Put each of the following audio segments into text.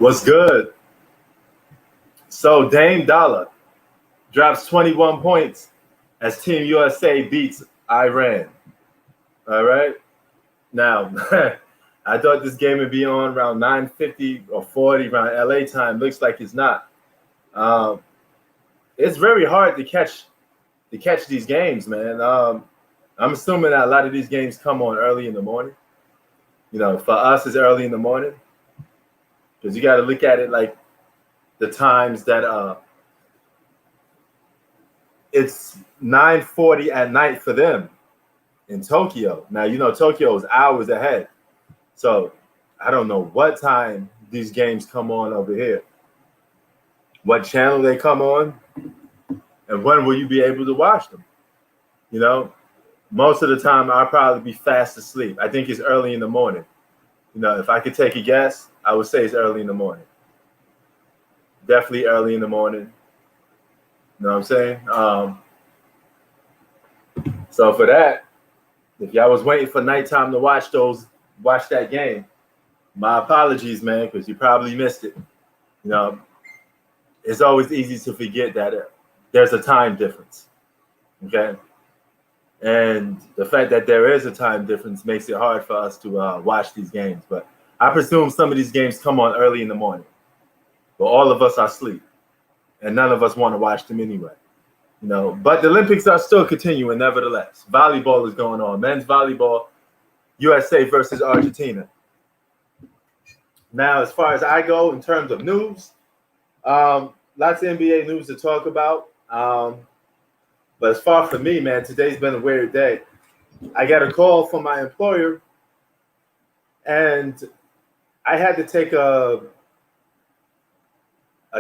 What's good? So Dame Dollar drops 21 points as Team USA beats Iran. All right. Now, I thought this game would be on around 9:50 or 40 around LA time. Looks like it's not. Um, it's very hard to catch these games, man. I'm assuming that a lot of these games come on early in the morning. For us, it's early in the morning because you got to look at it like the times that it's 9:40 at night for them in Tokyo. Now, Tokyo is hours ahead. So I don't know what time these games come on over here, what channel they come on, and when will you be able to watch them? Most of the time I'll probably be fast asleep. I think it's early in the morning. If I could take a guess, I would say it's early in the morning. Definitely early in the morning. You know what I'm saying? So for that, if y'all was waiting for nighttime to watch that game, my apologies, man, because you probably missed it. It's always easy to forget that there's a time difference. Okay? And the fact that there is a time difference makes it hard for us to watch these games. But I presume some of these games come on early in the morning. But all of us are asleep. And none of us want to watch them anyway. But the Olympics are still continuing, nevertheless. Volleyball is going on. Men's volleyball, USA versus Argentina. Now, as far as I go in terms of news, lots of NBA news to talk about. But as far for me, man, today's been a weird day. I got a call from my employer, and I had to take a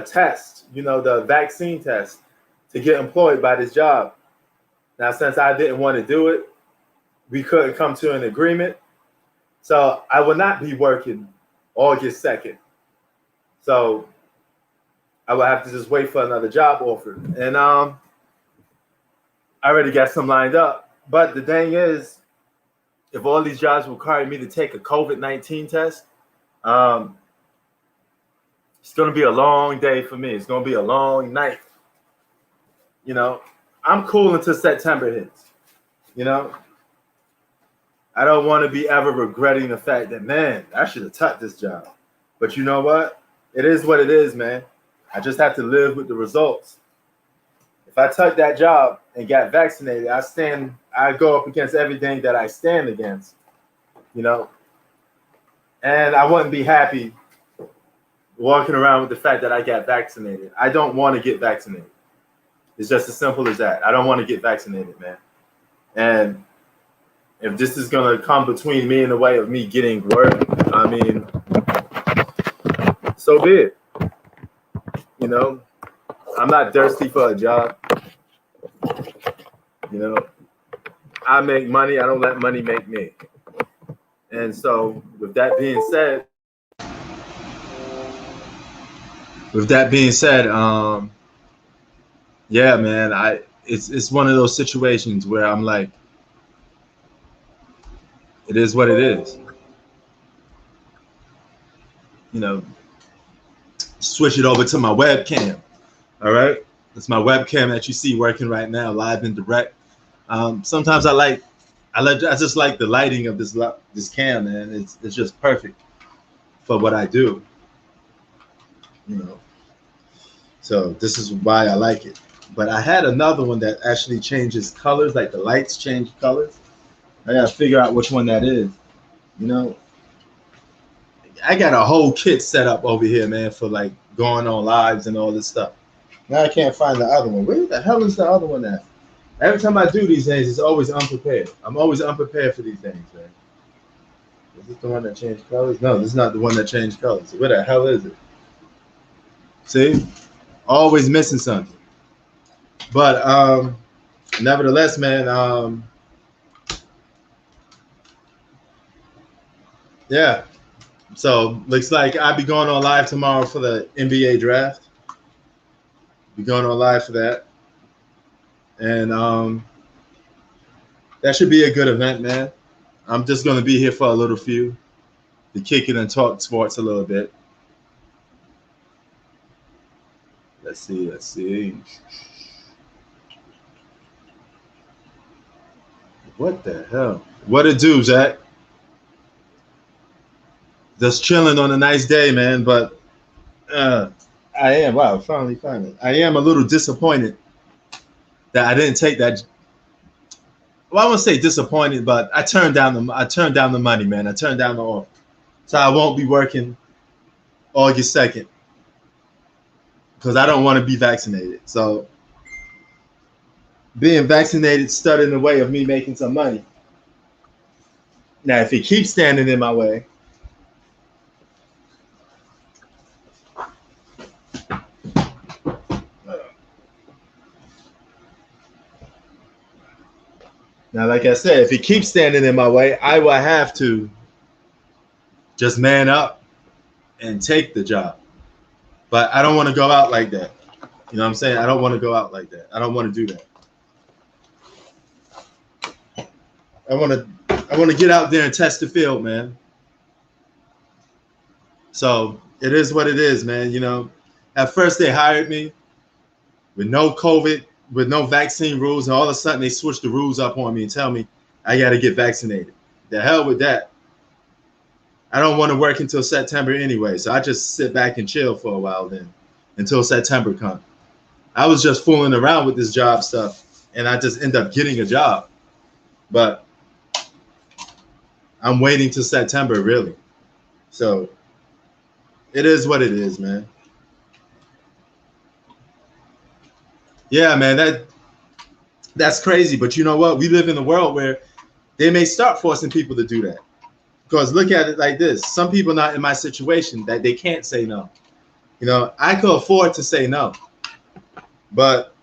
test, the vaccine test, to get employed by this job. Now, since I didn't want to do it, we couldn't come to an agreement. So I will not be working August 2nd. So I will have to just wait for another job offer. And I already got some lined up. But the thing is, if all these jobs require me to take a COVID-19 test, it's going to be a long day for me. It's going to be a long night. I'm cool until September hits. I don't want to be ever regretting the fact that, man, I should have took this job. But you know what? It is what it is, man. I just have to live with the results. If I took that job and got vaccinated, I go up against everything that I stand against, and I wouldn't be happy walking around with the fact that I got vaccinated. I don't want to get vaccinated. It's just as simple as that. I don't want to get vaccinated, man. And if this is going to come between me and the way of me getting work, I mean, so be it. I'm not thirsty for a job. I make money. I don't let money make me. And so with that being said, yeah, man, it's one of those situations where I'm like, it is what it is. Switch it over to my webcam. All right, it's my webcam that you see working right now, live and direct. Sometimes I just like the lighting of this cam, man. It's just perfect for what I do. So this is why I like it. But I had another one that actually changes colors, like the lights change colors. I gotta figure out which one that is. I got a whole kit set up over here, man, for like going on lives and all this stuff. Now I can't find the other one. Where the hell is the other one at? Every time I do these things, it's always unprepared. I'm always unprepared for these things, man. Is this the one that changed colors? No, this is not the one that changed colors. Where the hell is it? See? Always missing something. But nevertheless, man, yeah. So looks like I'll be going on live tomorrow for the NBA draft. Be going on live for that. And that should be a good event, man. I'm just going to be here for a little few to kick it and talk sports a little bit. Let's see. Let's see. What the hell? What it do, Jack? Just chilling on a nice day, man. But I am. Wow, finally found it. I am a little disappointed that I didn't take that. Well, I won't say disappointed, but I turned down the money, man. I turned down the offer, so I won't be working August 2nd because I don't want to be vaccinated. So being vaccinated stood in the way of me making some money. Now, if it keeps standing in my way, now, like I said, if it keeps standing in my way, I will have to just man up and take the job. But I don't want to go out like that. You know what I'm saying? I don't want to go out like that. I don't want to do that. I want to get out there and test the field, man. So it is what it is, man. You know, at first they hired me with no COVID, with no vaccine rules, and all of a sudden they switched the rules up on me and tell me I got to get vaccinated. The hell with that. I don't want to work until September anyway, so I just sit back and chill for a while then until September comes. I was just fooling around with this job stuff, and I just end up getting a job. But I'm waiting till September, really. So it is what it is, man. Yeah, man, that's crazy. But you know what? We live in a world where they may start forcing people to do that. Because look at it like this. Some people not in my situation that they can't say no. You know, I could afford to say no. But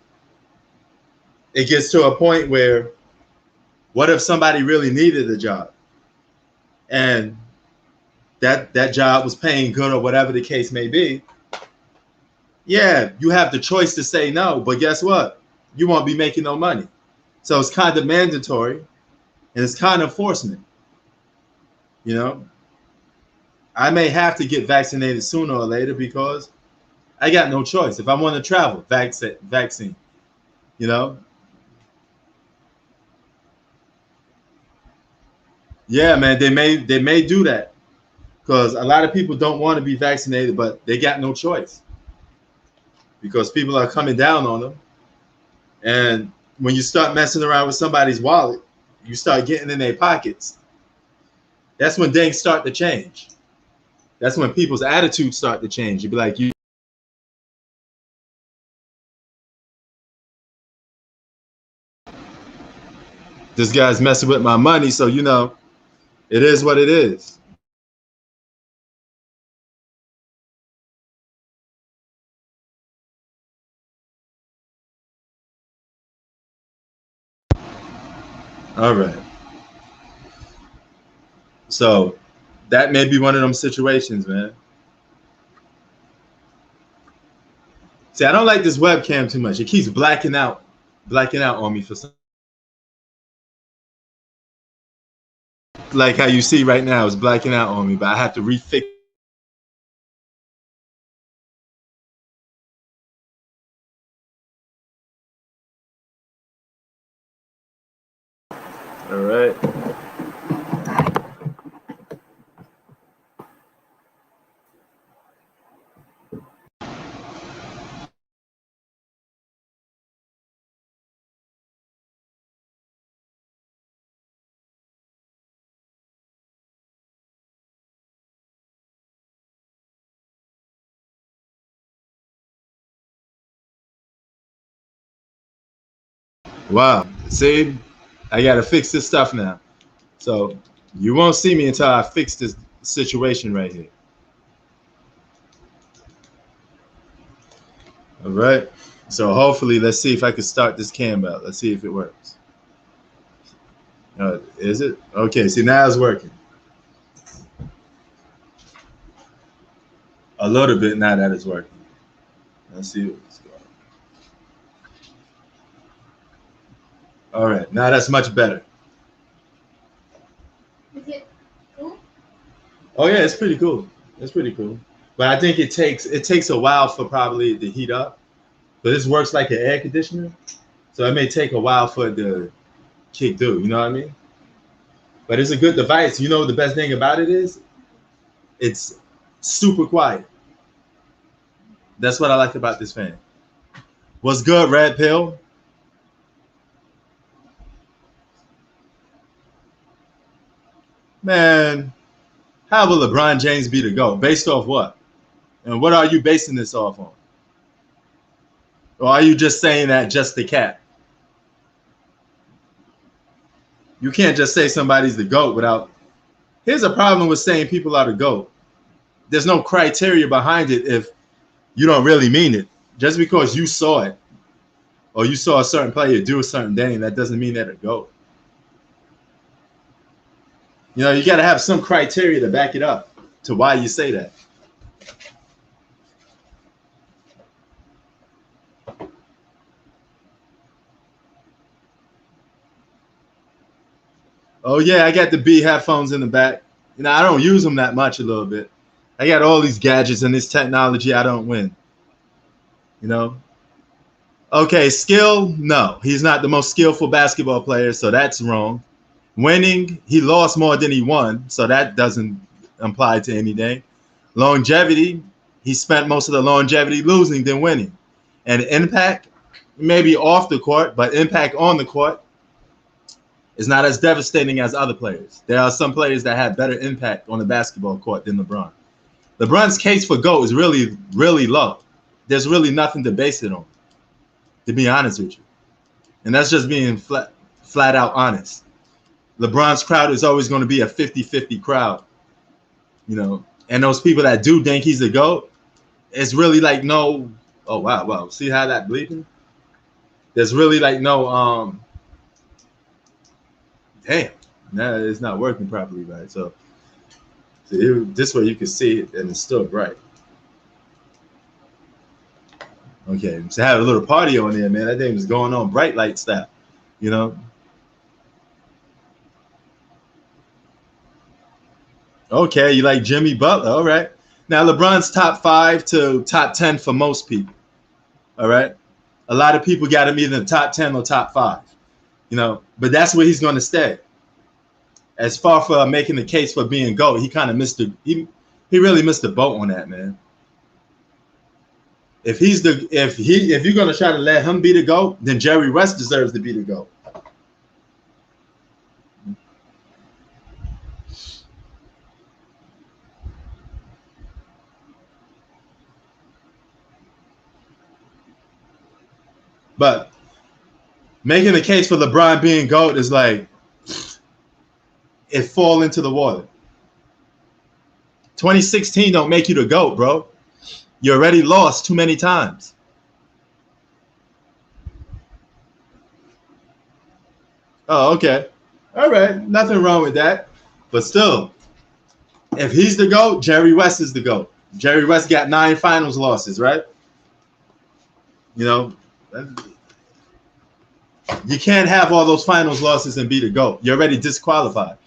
it gets to a point where what if somebody really needed a job? And that job was paying good or whatever the case may be. Yeah, you have the choice to say no, but guess what? You won't be making no money. So it's kind of mandatory and it's kind of enforcement. You know, I may have to get vaccinated sooner or later because I got no choice. If I want to travel, vaccine, you know? Yeah, man, they may do that because a lot of people don't want to be vaccinated, but they got no choice because people are coming down on them. And when you start messing around with somebody's wallet, you start getting in their pockets. That's when things start to change. That's when people's attitudes start to change. You'd be like, this guy's messing with my money, so you know, it is what it is. All right. So that may be one of them situations, man. See, I don't like this webcam too much. It keeps blacking out on me for some. Like how you see right now, it's blacking out on me, but I have to refix. All right. Wow. See, I got to fix this stuff now. So you won't see me until I fix this situation right here. All right. So hopefully, let's see if I can start this cam out. Let's see if it works. Is it? Okay. See, now it's working. A little bit now that it's working. Let's see what's going on. All right. Now that's much better. Is it cool? Oh yeah, it's pretty cool. It's pretty cool. But I think it takes a while for probably to heat up. So this works like an air conditioner. So it may take a while for it to kick through. You know what I mean? But it's a good device. You know the best thing about it is it's super quiet. That's what I like about this fan. What's good, Red Pill? Man, how will LeBron James be the GOAT? Based off what? And what are you basing this off on? Or are you just saying that just to cap? You can't just say somebody's the GOAT without. Here's a problem with saying people are the GOAT. There's no criteria behind it if you don't really mean it. Just because you saw it or you saw a certain player do a certain thing, that doesn't mean they're a GOAT. You know, you got to have some criteria to back it up to why you say that. Oh, yeah, I got the B headphones in the back. You know, I don't use them that much a little bit. I got all these gadgets and this technology. I don't win. You know? Okay, skill, no. He's not the most skillful basketball player, so that's wrong. Winning, he lost more than he won, so that doesn't apply to anything. Longevity, he spent most of the longevity losing than winning. And impact, maybe off the court, but impact on the court is not as devastating as other players. There are some players that have better impact on the basketball court than LeBron. LeBron's case for GOAT is really, really low. There's really nothing to base it on, to be honest with you. And that's just being flat out honest. LeBron's crowd is always going to be a 50-50 crowd, you know. And those people that do think he's the GOAT, it's really like no. Oh wow! See how that bleeding? There's really like no. Damn, nah, it's not working properly, right? So this way you can see it, and it's still bright. Okay, so I had a little party on there, man. That thing was going on bright light style, you know. Okay, you like Jimmy Butler. All right. Now, LeBron's top 5 to top 10 for most people. All right. A lot of people got him either in the top 10 or top 5, you know, but that's where he's going to stay. As far for making the case for being GOAT, he kind of missed he really missed the boat on that, man. If you're going to try to let him be the GOAT, then Jerry West deserves to be the GOAT. But making the case for LeBron being GOAT is like it fall into the water. 2016 don't make you the GOAT, bro. You already lost too many times. Oh, okay. All right. Nothing wrong with that. But still, if he's the GOAT, Jerry West is the GOAT. Jerry West got 9 finals losses, right? You know, you can't have all those finals losses and be the GOAT. You're already disqualified.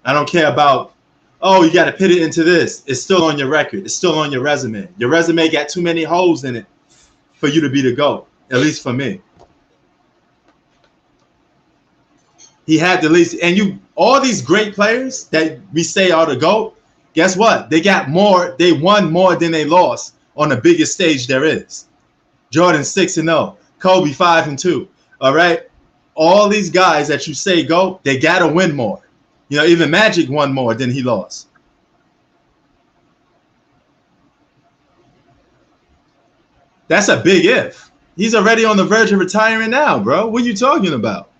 I don't care about, oh, you got to put it into this. It's still on your record. It's still on your resume. Your resume got too many holes in it for you to be the GOAT, at least for me. He had the least, and all these great players that we say are the GOAT, guess what? They got more, they won more than they lost on the biggest stage there is. Jordan 6-0, Kobe 5-2. All right. All these guys that you say GOAT, they gotta win more. You know, even Magic won more than he lost. That's a big if. He's already on the verge of retiring now, bro. What are you talking about?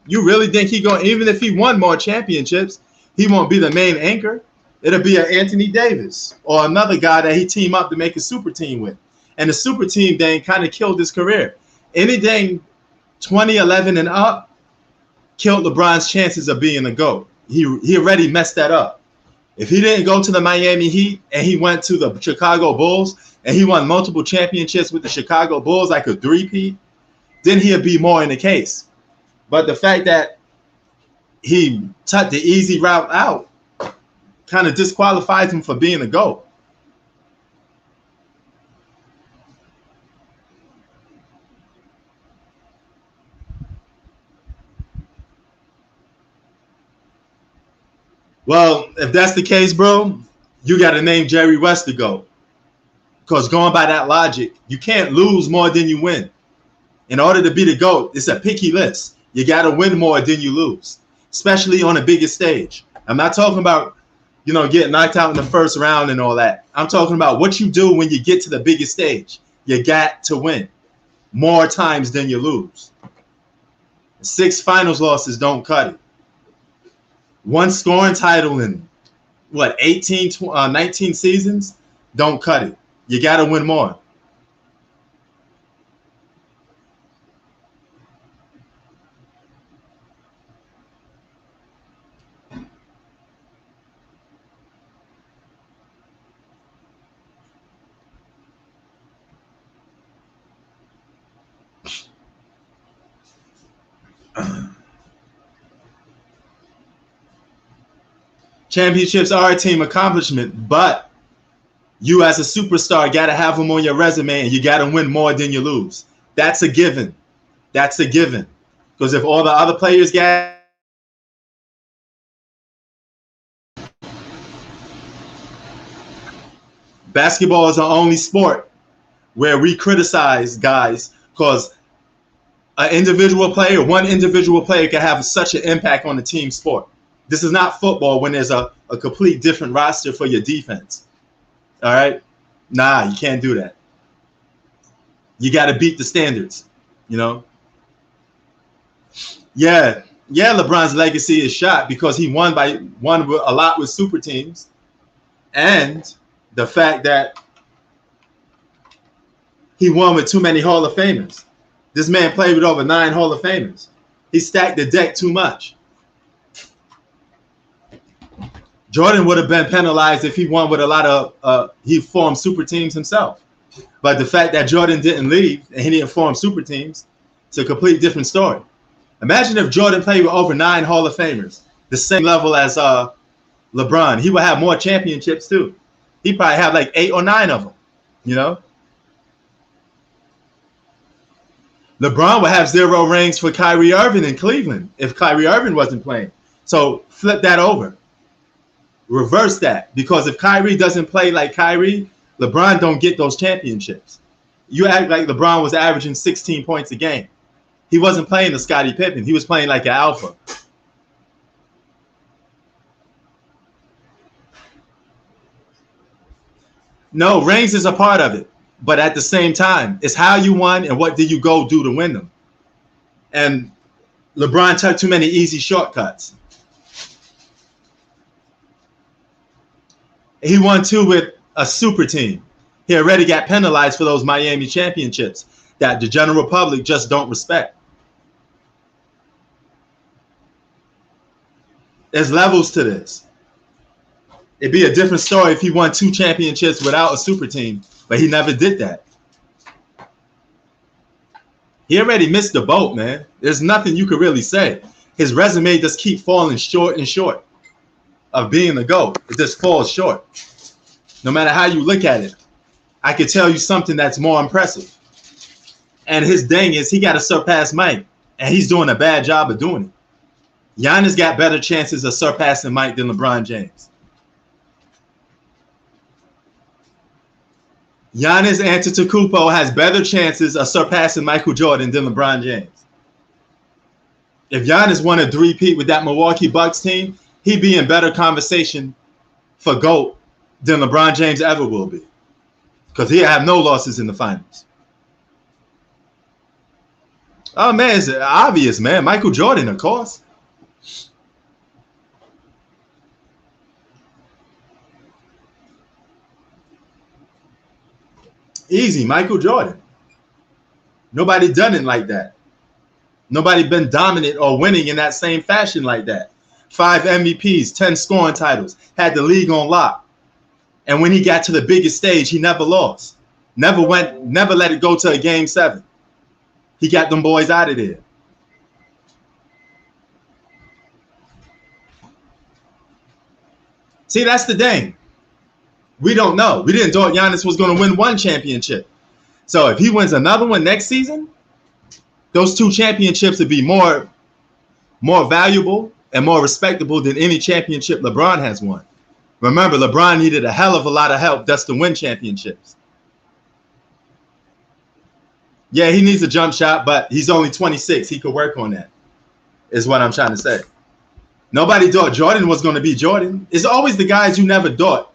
You really think even if he won more championships, he won't be the main anchor? It'll be an Anthony Davis or another guy that he team up to make a super team with. And the super team thing kind of killed his career. Anything 2011 and up killed LeBron's chances of being a GOAT. He already messed that up. If he didn't go to the Miami Heat and he went to the Chicago Bulls and he won multiple championships with the Chicago Bulls like a three-peat, then he'd be more in the case. But the fact that he took the easy route out kind of disqualifies him for being a GOAT. Well, if that's the case, bro, you got to name Jerry West the GOAT. Because going by that logic, you can't lose more than you win. In order to be the GOAT, it's a picky list. You got to win more than you lose, especially on the biggest stage. I'm not talking about, getting knocked out in the first round and all that. I'm talking about what you do when you get to the biggest stage. You got to win more times than you lose. 6 finals losses don't cut it. 1 scoring title in, 19 seasons don't cut it. You got to win more. Championships are a team accomplishment, but you as a superstar got to have them on your resume, and you got to win more than you lose. That's a given. That's a given. Because if all the other players get basketball is the only sport where we criticize guys because one individual player can have such an impact on the team sport. This is not football when there's a complete different roster for your defense. All right? Nah, you can't do that. You got to beat the standards, Yeah, LeBron's legacy is shot because he won a lot with super teams, and the fact that he won with too many Hall of Famers. This man played with over 9 Hall of Famers. He stacked the deck too much. Jordan would have been penalized if he won with a lot of he formed super teams himself. But the fact that Jordan didn't leave and he didn't form super teams, it's a complete different story. Imagine if Jordan played with over 9 Hall of Famers, the same level as LeBron. He would have more championships too. He'd probably have like 8 or 9 of them, LeBron would have 0 rings for Kyrie Irving in Cleveland if Kyrie Irving wasn't playing. So flip that over. Reverse that, because if Kyrie doesn't play like Kyrie, LeBron don't get those championships. You act like LeBron was averaging 16 points a game. He wasn't playing the Scottie Pippen. He was playing like an alpha. No, rings is a part of it. But at the same time, it's how you won and what did you go do to win them. And LeBron took too many easy shortcuts. He won 2 with a super team. He already got penalized for those Miami championships that the general public just don't respect. There's levels to this. It'd be a different story if he won 2 championships without a super team, but he never did that. He already missed the boat, man. There's nothing you could really say. His resume just keeps falling short and short of being the GOAT. It just falls short. No matter how you look at it, I could tell you something that's more impressive. And his thing is he got to surpass Mike, and he's doing a bad job of doing it. Giannis got better chances of surpassing Mike than LeBron James. Giannis Antetokounmpo has better chances of surpassing Michael Jordan than LeBron James. If Giannis won a 3-peat with that Milwaukee Bucks team, he'd be in better conversation for GOAT than LeBron James ever will be, because he'll have no losses in the finals. Oh, man, it's obvious, man. Michael Jordan, of course. Easy, Michael Jordan. Nobody done it like that. Nobody been dominant or winning in that same fashion like that. 5 MVPs, 10 scoring titles, had the league on lock. And when he got to the biggest stage, he never lost. Never let it go to a game 7. He got them boys out of there. See, that's the thing. We don't know. We didn't thought Giannis was going to win 1 championship. So if he wins another one next season, those 2 championships would be more valuable and more respectable than any championship LeBron has won. Remember, LeBron needed a hell of a lot of help just to win championships. Yeah, he needs a jump shot, but he's only 26. He could work on that, is what I'm trying to say. Nobody thought Jordan was going to be Jordan. It's always the guys you never thought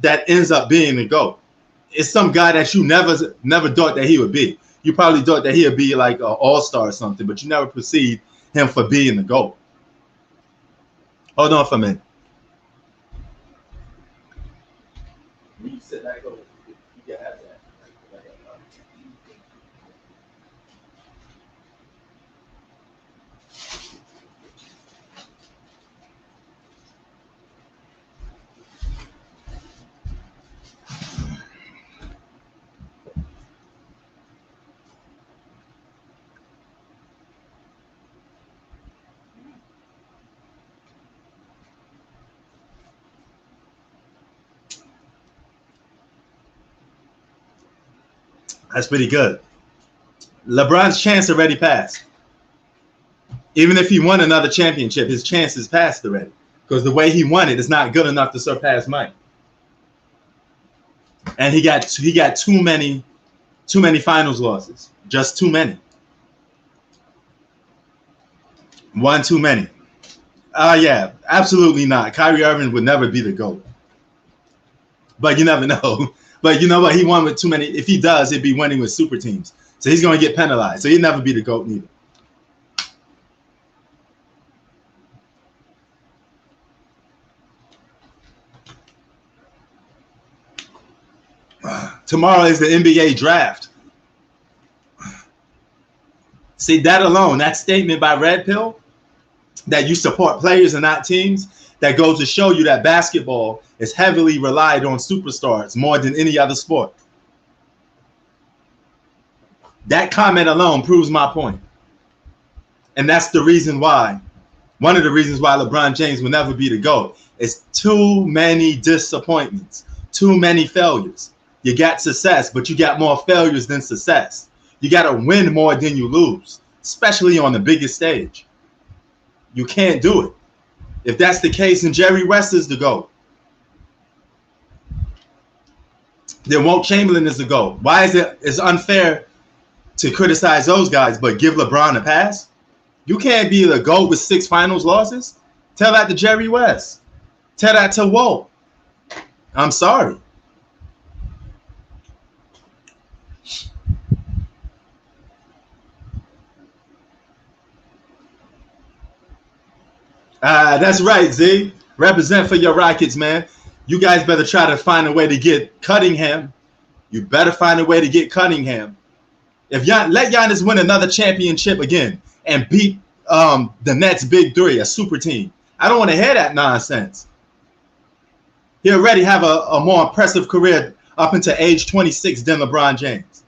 that ends up being the GOAT. It's some guy that you never thought that he would be. You probably thought that he would be like an all-star or something, but you never perceived him for being the GOAT. Hold on for a minute. You sit back over. You can have that. That's pretty good. LeBron's chance already passed. Even if he won another championship, his chance is passed already. Because the way he won it is not good enough to surpass Mike. And he got too many finals losses. Just too many. One too many. Yeah, absolutely not. Kyrie Irving would never be the GOAT. But you never know. But you know what? He won with too many. If he does, he'd be winning with super teams. So he's going to get penalized. So he'll never be the GOAT neither. Tomorrow is the NBA draft. See, that alone, that statement by Red Pill, that you support players and not teams, that goes to show you that basketball is heavily relied on superstars more than any other sport. That comment alone proves my point. And that's the reason why, one of the reasons why LeBron James will never be the GOAT is too many disappointments, too many failures. You got success, but you got more failures than success. You got to win more than you lose, especially on the biggest stage. You can't do it. If that's the case, and Jerry West is the GOAT, then Wilt Chamberlain is the GOAT. Why is it's unfair to criticize those guys, but give LeBron a pass? You can't be the GOAT with 6 finals losses. Tell that to Jerry West. Tell that to Wilt. I'm sorry. That's right, Z. Represent for your Rockets, man. You guys better try to find a way to get Cunningham. You better find a way to get Cunningham. If let Giannis win another championship again and beat the Nets' big three, a super team. I don't want to hear that nonsense. He already have a more impressive career up until age 26 than LeBron James.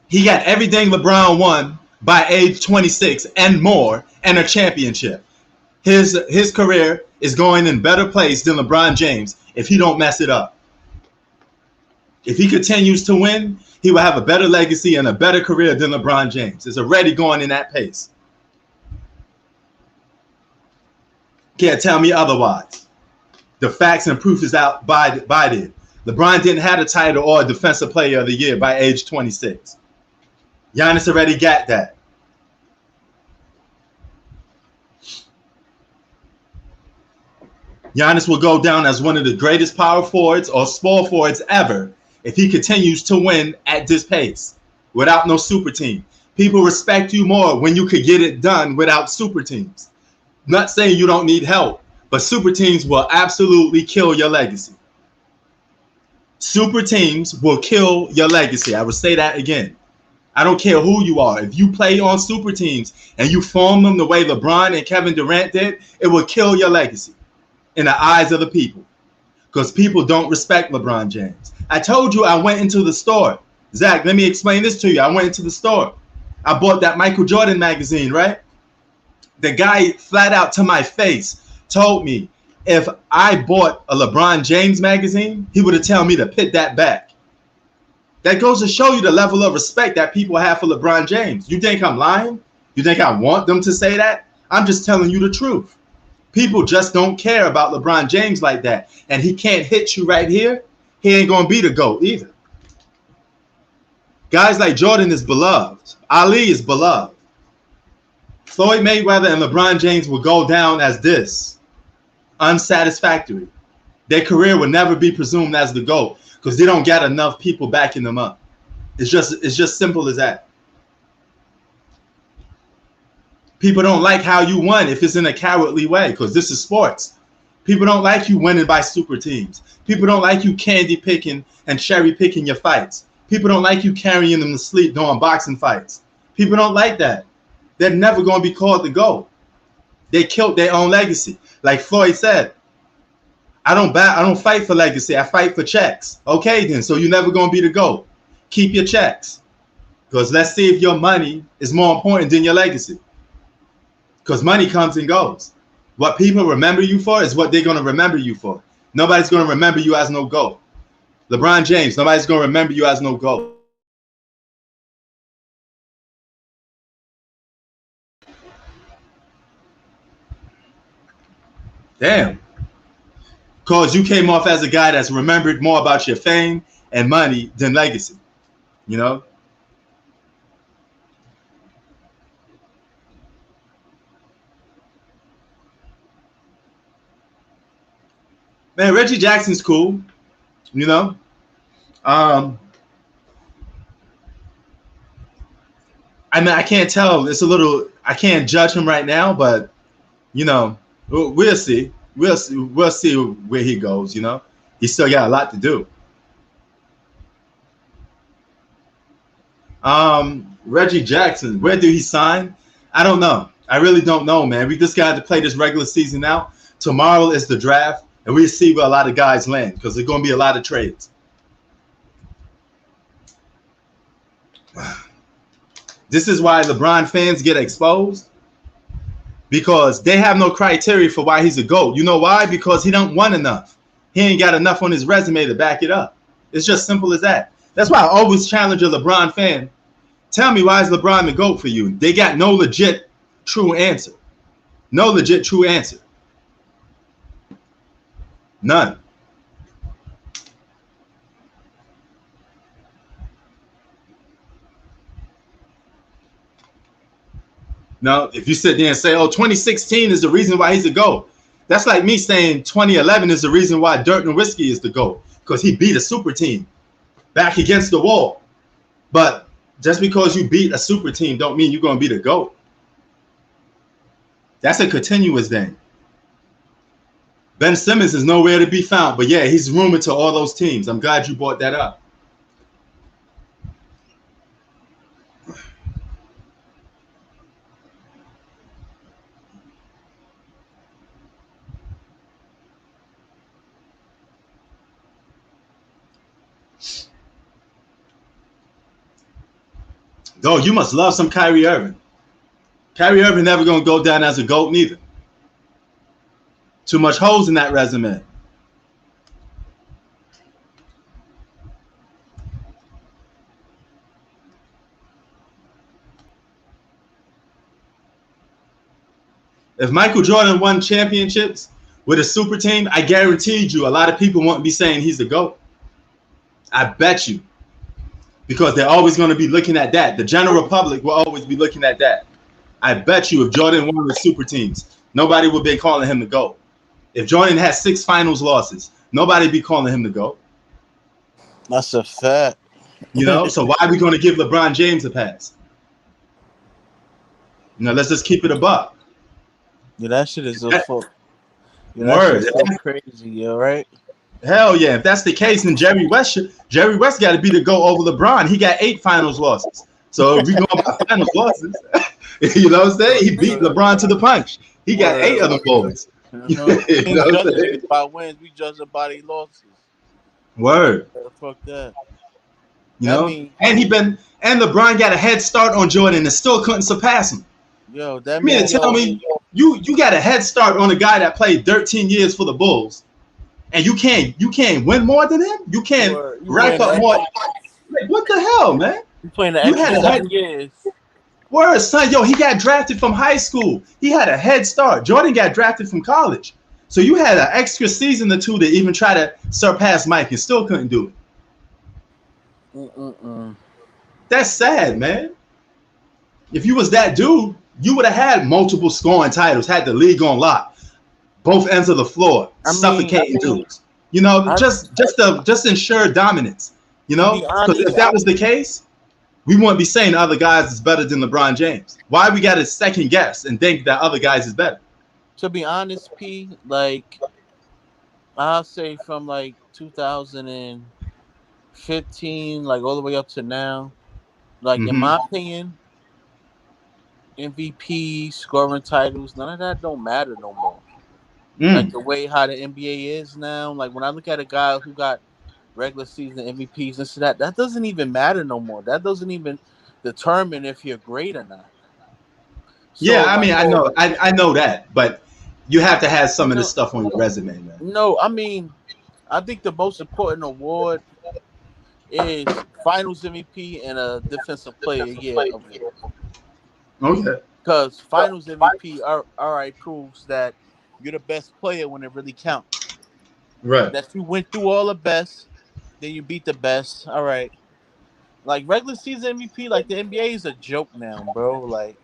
He got everything LeBron won by age 26 and more, and a championship. His career is going in better place than LeBron James if he don't mess it up. If he continues to win, he will have a better legacy and a better career than LeBron James. It's already going in that pace. Can't tell me otherwise. The facts and proof is out by it. LeBron didn't have a title or a defensive player of the year by age 26. Giannis already got that. Giannis will go down as one of the greatest power forwards or small forwards ever if he continues to win at this pace without no super team. People respect you more when you could get it done without super teams. Not saying you don't need help, but super teams will absolutely kill your legacy. Super teams will kill your legacy. I will say that again. I don't care who you are. If you play on super teams and you form them the way LeBron and Kevin Durant did, it will kill your legacy in the eyes of the people, because people don't respect LeBron James. I told you I went into the store. Zach, let me explain this to you. I went into the store. I bought that Michael Jordan magazine, right? The guy flat out to my face told me if I bought a LeBron James magazine, he would have told me to put that back. That goes to show you the level of respect that people have for LeBron James. You think I'm lying? You think I want them to say that? I'm just telling you the truth. People just don't care about LeBron James like that. And he can't hit you right here. He ain't going to be the GOAT either. Guys like Jordan is beloved. Ali is beloved. Floyd Mayweather and LeBron James will go down as this. Unsatisfactory. Their career will never be presumed as the GOAT because they don't get enough people backing them up. It's just simple as that. People don't like how you won if it's in a cowardly way because this is sports. People don't like you winning by super teams. People don't like you candy picking and cherry picking your fights. People don't like you carrying them to sleep during boxing fights. People don't like that. They're never going to be called the GOAT. They killed their own legacy. Like Floyd said, I don't fight for legacy. I fight for checks. Okay, then. So you're never going to be the GOAT. Keep your checks. Because let's see if your money is more important than your legacy. Because money comes and goes. What people remember you for is what they're going to remember you for. Nobody's going to remember you as no GOAT. LeBron James, nobody's going to remember you as no GOAT. Damn. Because you came off as a guy that's remembered more about your fame and money than legacy. You know? Man, Reggie Jackson's cool. You know? I mean, I can't tell. It's a little, I can't judge him right now, but, you know, we'll see. We'll see where he goes, you know? He's still got a lot to do. Reggie Jackson, where do he sign? I don't know. I really don't know, man. We just got to play this regular season out. Tomorrow is the draft, and we'll see where a lot of guys land because there's going to be a lot of trades. This is why LeBron fans get exposed, because they have no criteria for why he's a GOAT. You know why? Because he don't want enough. He ain't got enough on his resume to back it up. It's just simple as that. That's why I always challenge a LeBron fan. Tell me, why is LeBron the GOAT for you? They got no legit true answer. No legit true answer. None. Now, if you sit there and say, oh, 2016 is the reason why he's a GOAT, that's like me saying 2011 is the reason why Dirk Nowitzki is the GOAT, because he beat a super team back against the wall. But just because you beat a super team don't mean you're going to be the GOAT. That's a continuous thing. Ben Simmons is nowhere to be found, but yeah, he's rumored to all those teams. I'm glad you brought that up. Though you must love some Kyrie Irving. Kyrie Irving never going to go down as a GOAT neither. Too much holes in that resume. If Michael Jordan won championships with a super team, I guaranteed you a lot of people won't be saying he's the GOAT. I bet you. Because they're always going to be looking at that. The general public will always be looking at that. I bet you if Jordan won with super teams, nobody would be calling him the GOAT. If Jordan had 6 finals losses, nobody be calling him the GOAT. That's a fact. You know, so why are we going to give LeBron James a pass? You know, let's just keep it a buck. Yeah, that shit is so fuck. Yeah, that shit is so crazy, yo, right? Hell yeah. If that's the case, then Jerry West got to be the GOAT over LeBron. He got 8 finals losses. So if we go by finals losses, you know what I'm saying? He beat LeBron to the punch. He got 8 of the boys. You know what I'm saying? By wins, we judge them by their losses. Word. Fuck that. You know? And LeBron got a head start on Jordan and still couldn't surpass him. Yo, that means tell me you got a head start on a guy that played 13 years for the Bulls. And you can't win more than him? You can't rack up more. Like, what the hell, man? You playing the extra 7 years. Word, son. Yo, he got drafted from high school. He had a head start. Jordan got drafted from college. So you had an extra season or two to even try to surpass Mike and still couldn't do it. That's sad, man. If you was that dude, you would have had multiple scoring titles, had the league on lock, both ends of the floor, suffocating dudes. You know, just ensure dominance. You know, because if that was the case, we wouldn't be saying other guys is better than LeBron James. Why we got to second guess and think that other guys is better? To be honest, P, like I'll say from like 2015, like all the way up to now, like in my opinion, MVP, scoring titles, none of that don't matter no more. Like the way how the NBA is now, like when I look at a guy who got regular season MVPs and so that doesn't even matter no more. That doesn't even determine if you're great or not. So, yeah, I mean, I know that, but you have to have some of this stuff on your resume, man. No, I mean, I think the most important award is Finals MVP and a Defensive Player of the Year award. Okay. Because Finals MVP proves that you're the best player when it really counts. Right. That you went through all the best, then you beat the best. All right. Like regular season MVP, like the NBA is a joke now, bro. Like,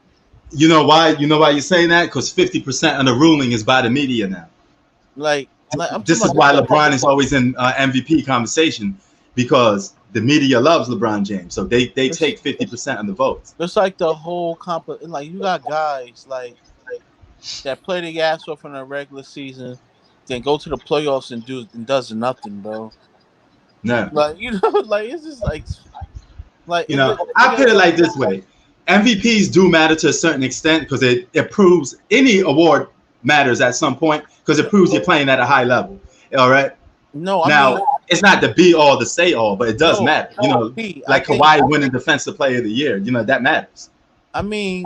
you know why? You know why you're saying that? Because 50% of the ruling is by the media now. Like this is why LeBron is always in MVP conversation, because the media loves LeBron James, so they take 50% of the votes. It's like the whole like you got guys like that play their ass off in the regular season, then go to the playoffs and does nothing, bro. No, like you know, like it's just like you know, I put it like this way: MVPs do matter to a certain extent because it proves any award matters at some point because it proves you're playing at a high level. All right. No, I mean, it's not the be all, the say all, but it does matter. You know, like Kawhi winning Defensive Player of the Year. You know, that matters. I mean,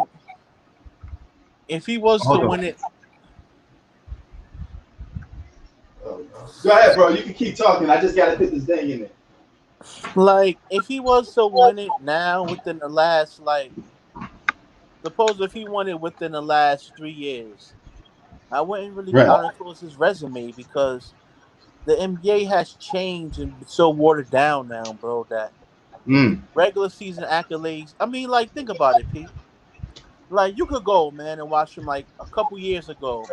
if he was to win it. Go ahead, bro. You can keep talking. I just got to put this thing in there. Like, if he was to win it now within the last, like, suppose if he won it within the last 3 years, I wouldn't really count it towards his resume because the NBA has changed and so watered down now, bro, that regular season accolades. I mean, like, think about it, Pete. Like, you could go, man, and watch him, like, a couple years ago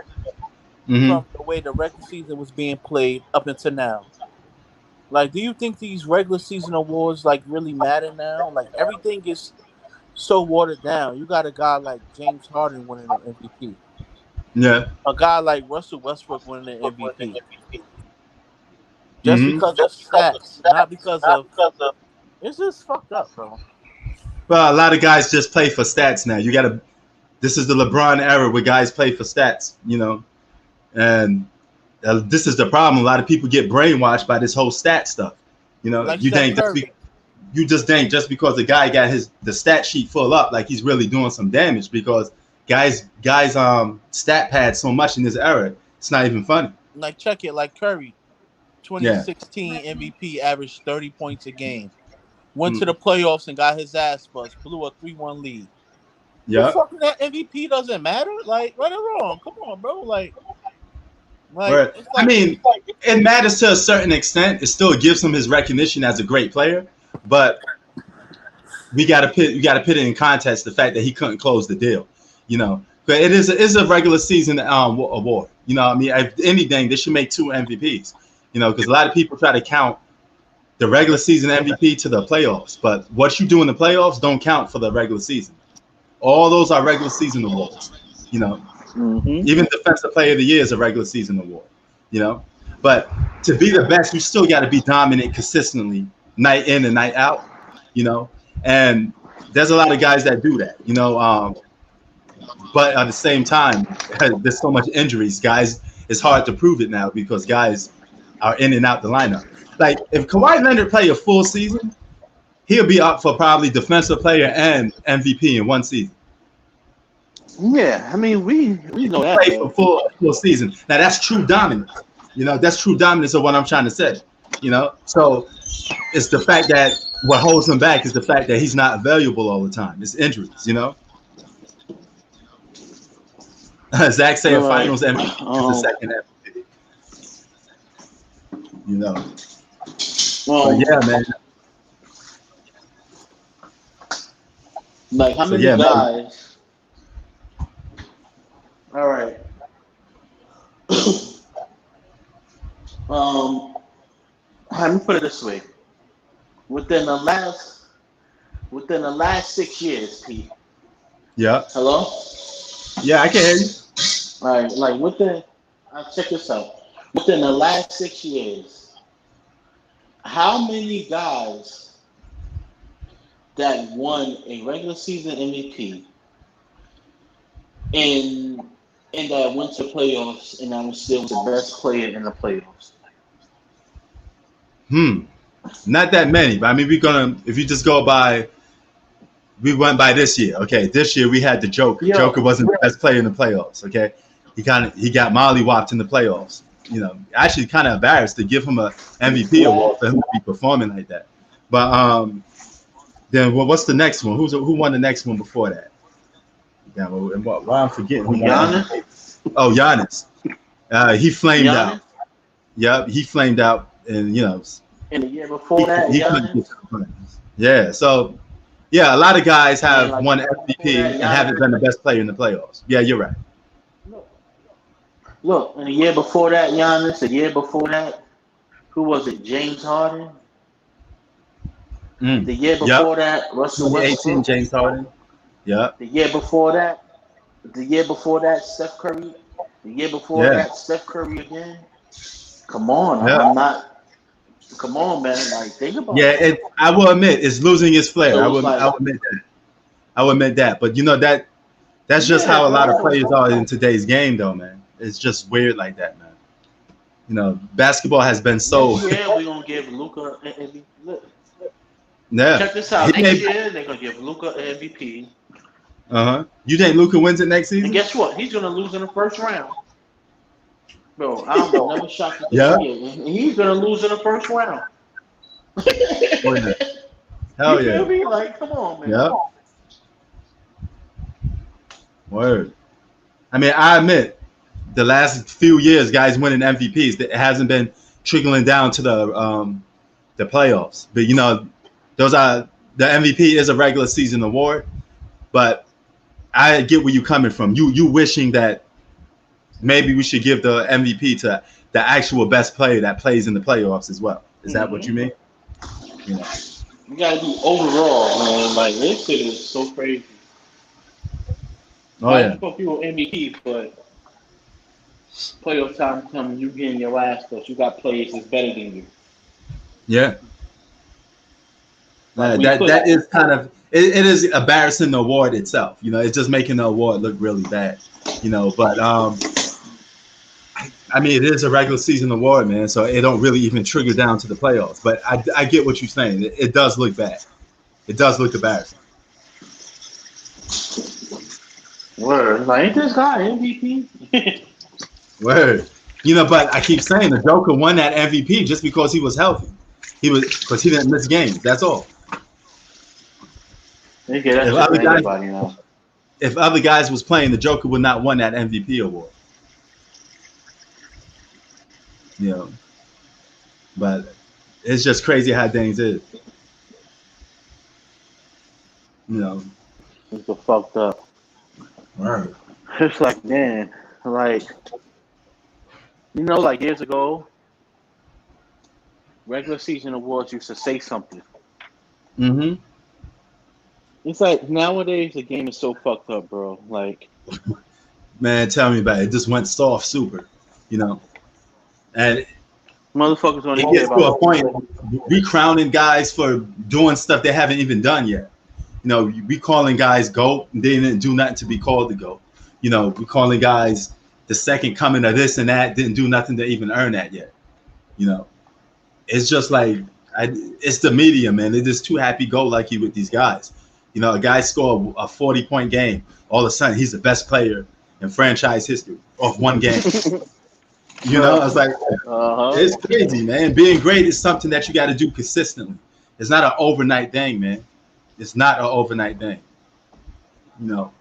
from the way the regular season was being played up until now. Like, do you think these regular season awards, like, really matter now? Like, everything is so watered down. You got a guy like James Harden winning an MVP. Yeah. A guy like Russell Westbrook winning an MVP. Just because of stats, not because of... It's just fucked up, bro. Well, a lot of guys just play for stats now. You got to... This is the LeBron era where guys play for stats, you know? And this is the problem. A lot of people get brainwashed by this whole stat stuff. You know, like you think you just think just because the guy got the stat sheet full up, like he's really doing some damage because guys stat pad so much in this era, it's not even funny. Like check it, like Curry, 2016 MVP, averaged 30 points a game. Went to the playoffs and got his ass bust, blew a 3-1 lead. Yeah. Fucking that MVP doesn't matter? Like, right or wrong? Come on, bro. Like I mean, it matters to a certain extent. It still gives him his recognition as a great player, but you got to put it in context. The fact that he couldn't close the deal, you know, but it's a regular season award. You know, I mean, if anything, they should make 2 MVPs. You know, because a lot of people try to count the regular season MVP to the playoffs, but what you do in the playoffs don't count for the regular season. All those are regular season awards. You know. Even Defensive Player of the Year is a regular season award, you know. But to be the best, you still got to be dominant consistently, night in and night out, you know. And there's a lot of guys that do that, you know. But at the same time, there's so much injuries, guys. It's hard to prove it now because guys are in and out the lineup. Like if Kawhi Leonard play a full season, he'll be up for probably Defensive Player and MVP in one season. Yeah, I mean we know that. Play for full season. Now that's true dominance. You know, that's true dominance of what I'm trying to say. You know, so it's the fact that what holds him back is the fact that he's not available all the time. It's injuries. You know. Zach say a Right. Finals MVP is the second MVP. You know. But yeah, man. Like how So, many yeah, man. guys? All right. Let me put it this way: within the last 6 years, Pete. Yeah. Hello. Yeah, I can hear you. All right. Like check this out. Within the last 6 years, how many guys that won a regular season MVP and that went to playoffs and that was still the best player in the playoffs? Not that many, but I mean, if you just go by, we went by this year. Okay, this year we had the Joker. Yo. Joker wasn't the best player in the playoffs. Okay, he got mollywopped in the playoffs. You know, actually kind of embarrassed to give him a MVP award for him to be performing like that. But then what's the next one? Who won the next one before that? Yeah, why I'm forgetting who won. Giannis? Oh, Giannis. He flamed Giannis? out. Yep, he flamed out, and you know. And the year before that, Giannis? Yeah, so yeah, a lot of guys have like, won MVP and haven't been the best player in the playoffs. Yeah, you're right. Look, and the year before that, Giannis. The year before that, who was it? James Harden. The year before that, Russell Westbrook. 2018, James Harden. Yeah. The year before that, Steph Curry. The year before that, Steph Curry again. Come on, I'm not. Come on, man. Like, think about it. Yeah, I will admit it's losing its flair. So I will admit that. I will admit that. But you know that's just how a lot of players are in today's game, though, man. It's just weird like that, man. You know, basketball has been so. Next year we're gonna give Luka an MVP. Yeah. Check this out. Next year they're gonna give Luka an MVP. You think Luka wins it next season? And guess what? He's gonna lose in the first round. Bro, I'm never shocked at this year. He's gonna lose in the first round. Oh, yeah. Hell you yeah. feel me? Like, come on, man. Yep. Word. I mean, I admit the last few years, guys winning MVPs, it hasn't been trickling down to the playoffs. But you know, the MVP is a regular season award. But I get where you're coming from. You wishing that maybe we should give the MVP to the actual best player that plays in the playoffs as well. Is that what you mean? You know. You gotta do overall, man. Like, this shit is so crazy. Oh, yeah. You put people MVP, but playoff time comes, you getting your ass because you got players that's better than you. Yeah. Like, that is kind of it is embarrassing the award itself. You know, it's just making the award look really bad. You know, but I mean, it is a regular season award, man, so it don't really even trigger down to the playoffs. But I get what you're saying. It does look bad. It does look embarrassing. Word. Like, ain't this guy MVP? Word. You know, but I keep saying the Joker won that MVP just because he was healthy. Because he didn't miss games. That's all. If other guys was playing, the Joker would not won that MVP award. You know, but it's just crazy how things is. You know, it's so fucked up. Right. It's like, man, like, you know, like years ago, regular season awards used to say something. Mm-hmm. It's like nowadays the game is so fucked up, bro. Like, man, tell me about it. It just went soft, super. You know. And motherfuckers want to get to a point we crowning guys for doing stuff they haven't even done yet. You know, we calling guys GOAT, and they didn't do nothing to be called the GOAT. You know, we calling guys the second coming of this and that, didn't do nothing to even earn that yet. You know, it's just like it's the media, man. They're just too happy-go-lucky with these guys. You know, a guy score a 40-point game, all of a sudden he's the best player in franchise history off one game. You know, it's like, it's crazy, man. Being great is something that you got to do consistently. It's not an overnight thing, man. It's not an overnight thing. You know.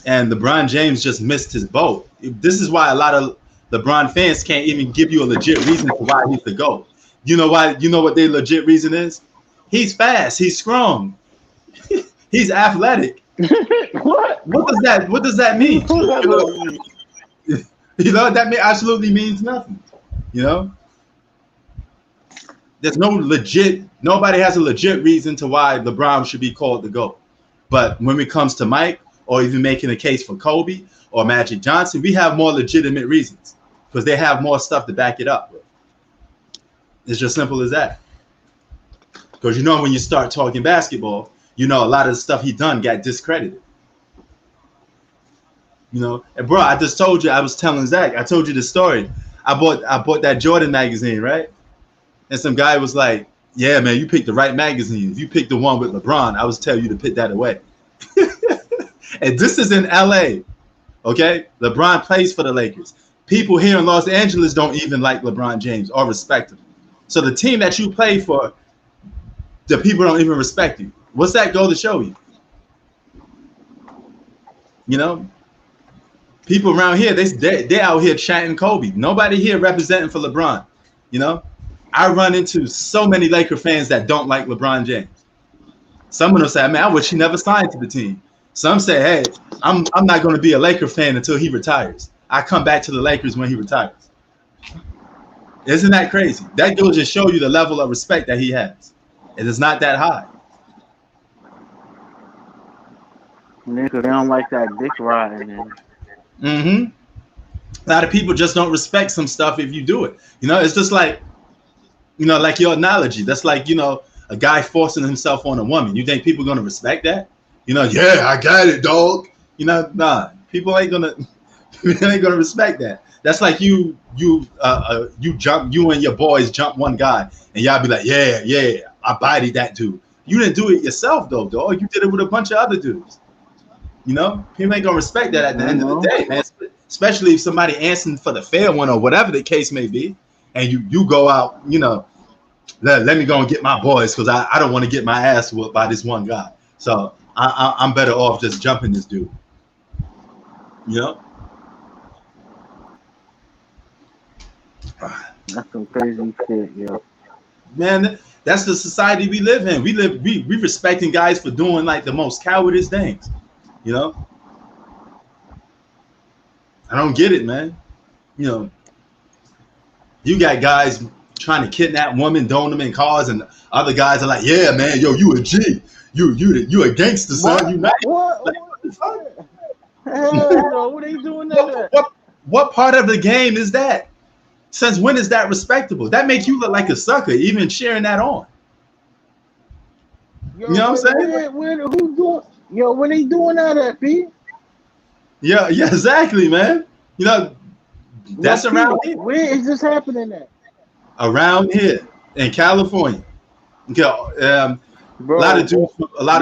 and LeBron James just missed his boat. This is why a lot of LeBron fans can't even give you a legit reason for why he's the GOAT. You know why? You know what their legit reason is? He's fast. He's strong. He's athletic. What? What does that mean? You know, that absolutely means nothing. You know, there's nobody has a legit reason to why LeBron should be called the GOAT. But when it comes to Mike, or even making a case for Kobe or Magic Johnson, we have more legitimate reasons because they have more stuff to back it up with. It's just simple as that. Because you know, when you start talking basketball, you know, a lot of the stuff he done got discredited. You know, and bro, I just told you, I was telling Zach, I told you the story. I bought that Jordan magazine, right? And some guy was like, yeah, man, you picked the right magazine. If you picked the one with LeBron, I was telling you to put that away. And this is in LA, okay? LeBron plays for the Lakers. People here in Los Angeles don't even like LeBron James or respect him. So the team that you play for, the people don't even respect you. What's that go to show you? You know? People around here, they're out here chanting Kobe. Nobody here representing for LeBron. You know, I run into so many Laker fans that don't like LeBron James. Some of them say, man, I wish he never signed to the team. Some say, hey, I'm not going to be a Laker fan until he retires. I come back to the Lakers when he retires. Isn't that crazy? That goes to show you the level of respect that he has. It is not that high. Nigga, they don't like that dick riding. Mm-hmm. A lot of people just don't respect some stuff if you do it. You know, it's just like, you know, like your analogy. That's like, you know, a guy forcing himself on a woman. You think people are going to respect that? You know, yeah, I got it, dog. You know, nah, people ain't gonna respect that. That's like you and your boys jump one guy, and y'all be like, yeah, I bodied that dude. You didn't do it yourself, though, dog. You did it with a bunch of other dudes. You know, people ain't gonna respect that at the end of the day, man. Especially if somebody answering for the fair one or whatever the case may be, and you go out, you know, let me go and get my boys because I don't want to get my ass whooped by this one guy. So I'm better off just jumping this dude. You know? That's some crazy shit, yo. Man, that's the society we live in. We respecting guys for doing like the most cowardice things. You know? I don't get it, man. You know, you got guys trying to kidnap women, throwing them in cars, and other guys are like, yeah, man, yo, you a G. You a gangster, son. You nice. What? Like, what the fuck? Hell no, what are you doing that? What part of the game is that? Since when is that respectable? That makes you look like a sucker, even sharing that on. Yo, you know what I'm saying? Who's doing? Yo, what are they doing that at, P? Yeah, exactly, man. You know, that's around here. Where is this happening at? Around here in California. Okay, Bro, a lot of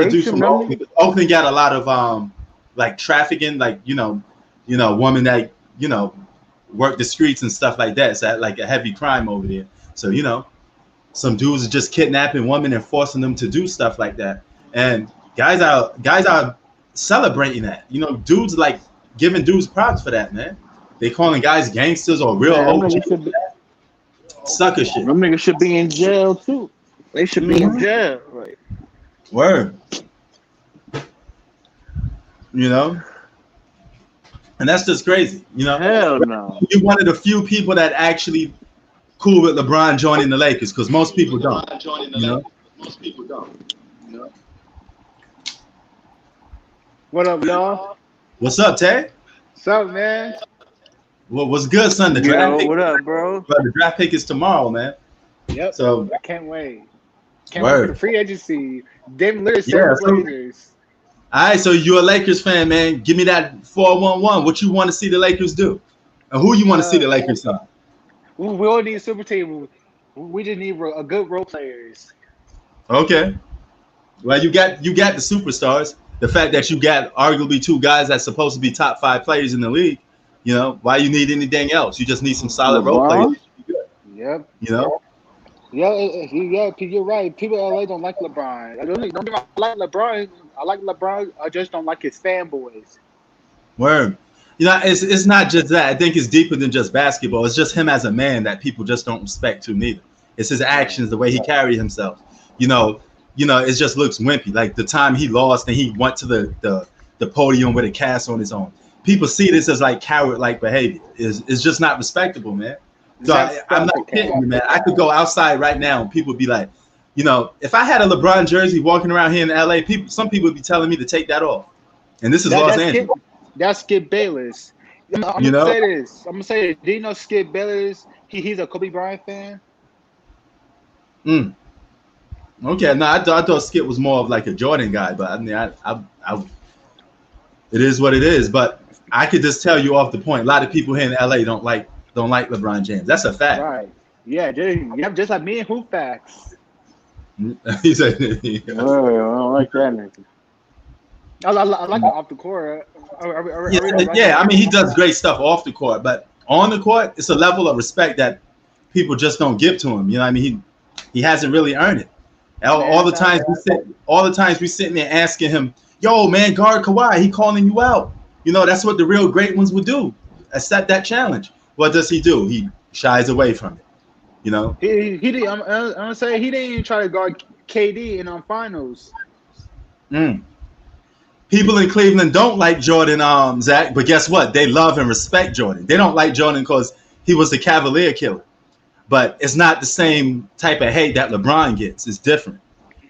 dudes from Oakland. Oakland got a lot of like trafficking, like you know, women that work the streets and stuff like that. So like a heavy crime over there. So you know, some dudes are just kidnapping women and forcing them to do stuff like that. And guys are celebrating that. You know, dudes like giving dudes props for that, man. They calling guys gangsters or real OGs. Sucker shit. Them niggas should be in jail too. They should be in jail, right? Word. You know? And that's just crazy. You know? Hell no. You're one of the few people that actually cool with LeBron joining the Lakers, because most people don't. You know? Most people don't. You know? What up, y'all? What's up, Tay? What's up, man? What's good, son? The draft pick. What up, bro? The draft pick is tomorrow, man. Yep. So I can't wait. Can't wait for the free agency. Dame Lillard, Yeah, so- Blazers. all right, so you're a Lakers fan, man. Give me that 411. What you want to see the Lakers do? And who you want to see the Lakers sign? We all need a super team. We just need a good role players. Okay. Well, you got the superstars. The fact that you got arguably two guys that's supposed to be top 5 players in the league, you know, why you need anything else? You just need some solid role players. Yep. You know? Yeah, you're right. People in LA don't like LeBron. I like LeBron. I just don't like his fanboys. Word. You know, it's not just that. I think it's deeper than just basketball. It's just him as a man that people just don't respect too neither. It's his actions, the way he carried himself. You know, it just looks wimpy. Like the time he lost and he went to the podium with a cast on his own. People see this as like coward-like behavior. It's just not respectable, man. So I'm not kidding you, man. I could go outside right now and people would be like, you know, if I had a LeBron jersey walking around here in LA, some people would be telling me to take that off. And this is Los Angeles. That's Skip Bayless. I'm gonna say this. Do you know Skip Bayless? He's a Kobe Bryant fan. Okay, no, I thought Skip was more of like a Jordan guy, but I mean, I it is what it is. But I could just tell you off the point. A lot of people here in LA don't like LeBron James. That's a fact. Right. Yeah, just like me and Hoop Facts. He said, I don't like that nigga. I like him off the court. I mean, he does great stuff off the court, but on the court, it's a level of respect that people just don't give to him. You know what I mean? He hasn't really earned it. All the times we sitting there asking him, yo, man, guard Kawhi, he calling you out. You know, that's what the real great ones would do. Accept that challenge. What does he do? He shies away from it. You know? I'm gonna say he didn't even try to guard KD in finals. People in Cleveland don't like Jordan, Zach, but guess what? They love and respect Jordan. They don't like Jordan because he was the Cavalier killer. But it's not the same type of hate that LeBron gets. It's different.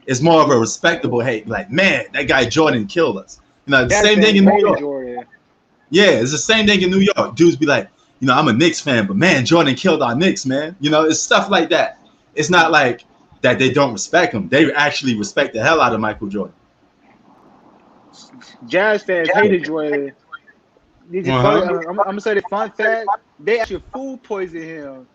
It's more of a respectable hate. Like, man, that guy Jordan killed us. You know, the same thing in New York. Jordan. Yeah, it's the same thing in New York. Dudes be like, you know, I'm a Knicks fan, but man, Jordan killed our Knicks, man. You know, it's stuff like that. It's not like that they don't respect him. They actually respect the hell out of Michael Jordan. Jazz fans hated Jordan. I'm gonna say the fun fact: they actually food poisoned him.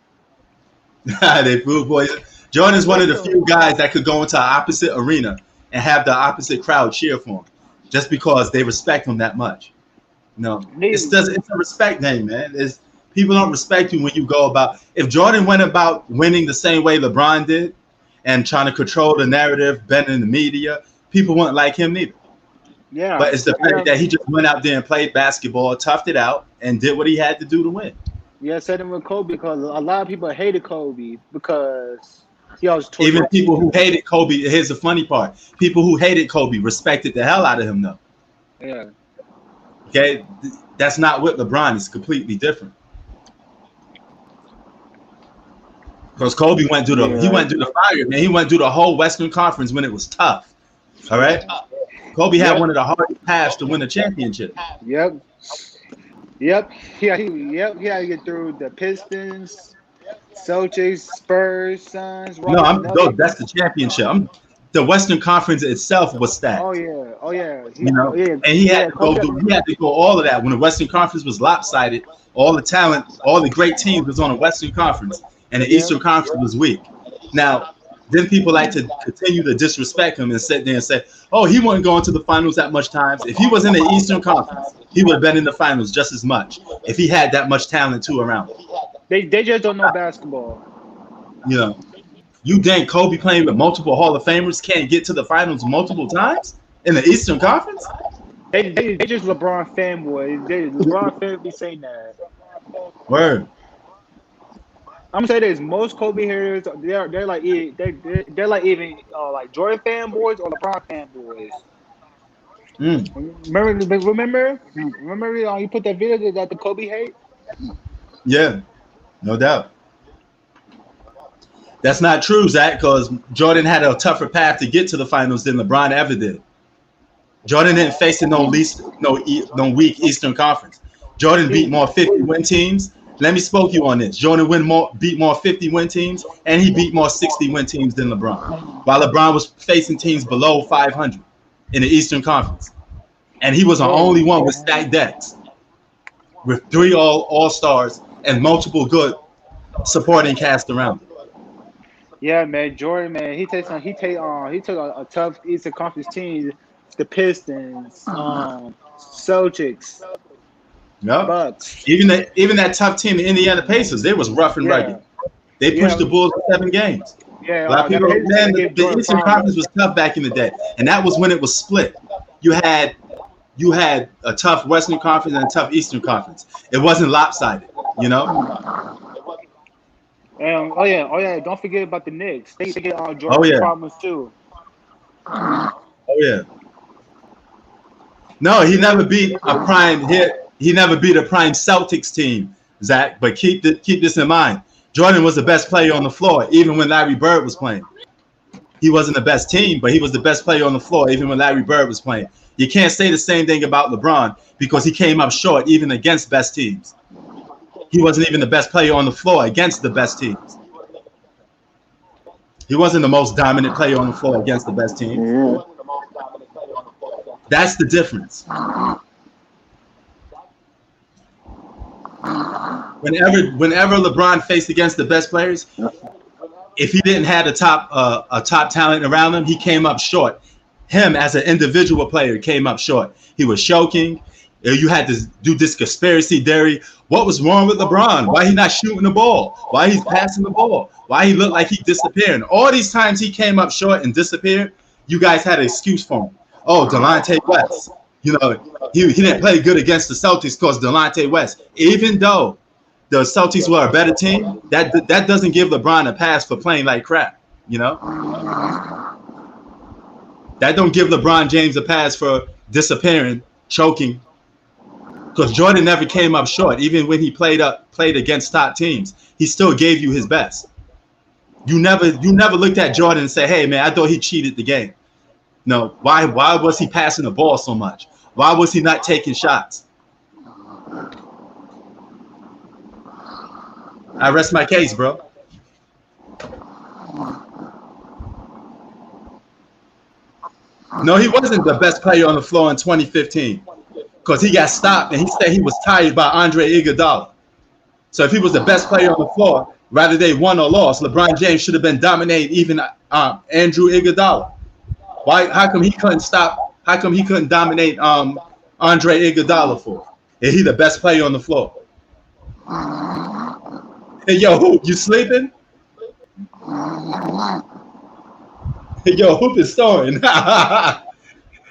They food poison. Jordan's one of the few guys that could go into an opposite arena and have the opposite crowd cheer for him, just because they respect him that much. No, it's a respect thing, man. People don't respect you when you go about. If Jordan went about winning the same way LeBron did, and trying to control the narrative, bending the media, people wouldn't like him neither. Yeah, but it's the fact that he just went out there and played basketball, toughed it out, and did what he had to do to win. Yeah, same with Kobe, because a lot of people hated Kobe because he always even people who hated Kobe. Here's the funny part: people who hated Kobe respected the hell out of him, though. Yeah. Okay, that's not with LeBron. It's completely different. Because Kobe went through the fire, man. He went through the whole Western Conference when it was tough. All right. Kobe had one of the hardest paths to win a championship. Yep. He had to get through the Pistons, Celtics, Spurs, Suns. That's the championship. The Western Conference itself was stacked. Oh yeah. And he had to go all of that when the Western Conference was lopsided. All the talent, all the great teams was on the Western Conference, and the Eastern Conference was weak. Now, then people like to continue to disrespect him and sit there and say, oh, he wasn't going to the finals that much times. If he was in the Eastern Conference, he would have been in the finals just as much if he had that much talent too around him. They just don't know basketball. You know, you think Kobe playing with multiple Hall of Famers can't get to the finals multiple times in the Eastern Conference? They just LeBron fanboys. LeBron fans be saying that. Word. I'm gonna say this: most Kobe haters, they're like even like Jordan fanboys or LeBron fanboys. Remember? You put that video that the Kobe hate. Yeah, no doubt. That's not true, Zach, because Jordan had a tougher path to get to the finals than LeBron ever did. Jordan didn't face no weak Eastern Conference. Jordan beat more 50-win teams. Let me spoke you on this. Jordan beat more 50-win teams, and he beat more 60-win teams than LeBron. While LeBron was facing teams below 500 in the Eastern Conference. And he was the only one with stacked decks, with 3 all-stars and multiple good supporting cast around him. Yeah, man, Jordan, man, he took a tough Eastern Conference team, the Pistons, Celtics. No, Bucks. even that tough team, the Indiana Pacers, they was rough and rugged. They pushed the Bulls for 7 games. Yeah, the Eastern Conference was tough back in the day, and that was when it was split. You had you had a tough Western Conference and a tough Eastern Conference. It wasn't lopsided, you know? And oh yeah, don't forget about the Knicks. They get Jordan's Oh, yeah. problems too. Oh yeah. No, he never beat a prime hit. He never beat a prime Celtics team, Zach. But keep this in mind. Jordan was the best player on the floor, even when Larry Bird was playing. He wasn't the best team, but he was the best player on the floor, even when Larry Bird was playing. You can't say the same thing about LeBron because he came up short even against best teams. He wasn't even the best player on the floor against the best teams. He wasn't the most dominant player on the floor against the best teams. Yeah. That's the difference. Whenever LeBron faced against the best players, if he didn't have a top talent around him, he came up short. Him as an individual player came up short. He was choking. You had to do this conspiracy theory. What was wrong with LeBron? Why he not shooting the ball? Why he's passing the ball? Why he looked like he disappearing? All these times he came up short and disappeared, you guys had an excuse for him. Oh, Delonte West. You know, he didn't play good against the Celtics because Delonte West. Even though the Celtics were a better team, that doesn't give LeBron a pass for playing like crap. You know, that don't give LeBron James a pass for disappearing, choking. Because Jordan never came up short, even when he played against top teams. He still gave you his best. You never looked at Jordan and say, "Hey man, I thought he cheated the game." No, why was he passing the ball so much? Why was he not taking shots? I rest my case, bro. No, he wasn't the best player on the floor in 2015 because he got stopped and he said he was tired by Andre Iguodala. So if he was the best player on the floor, whether they won or lost, LeBron James should have been dominating even Andrew Iguodala. Why? How come he couldn't stop? How come he couldn't dominate Andre Iguodala for? Is he the best player on the floor? Hey, yo, Hoop, you sleeping? Hey, yo, Hoop is snoring.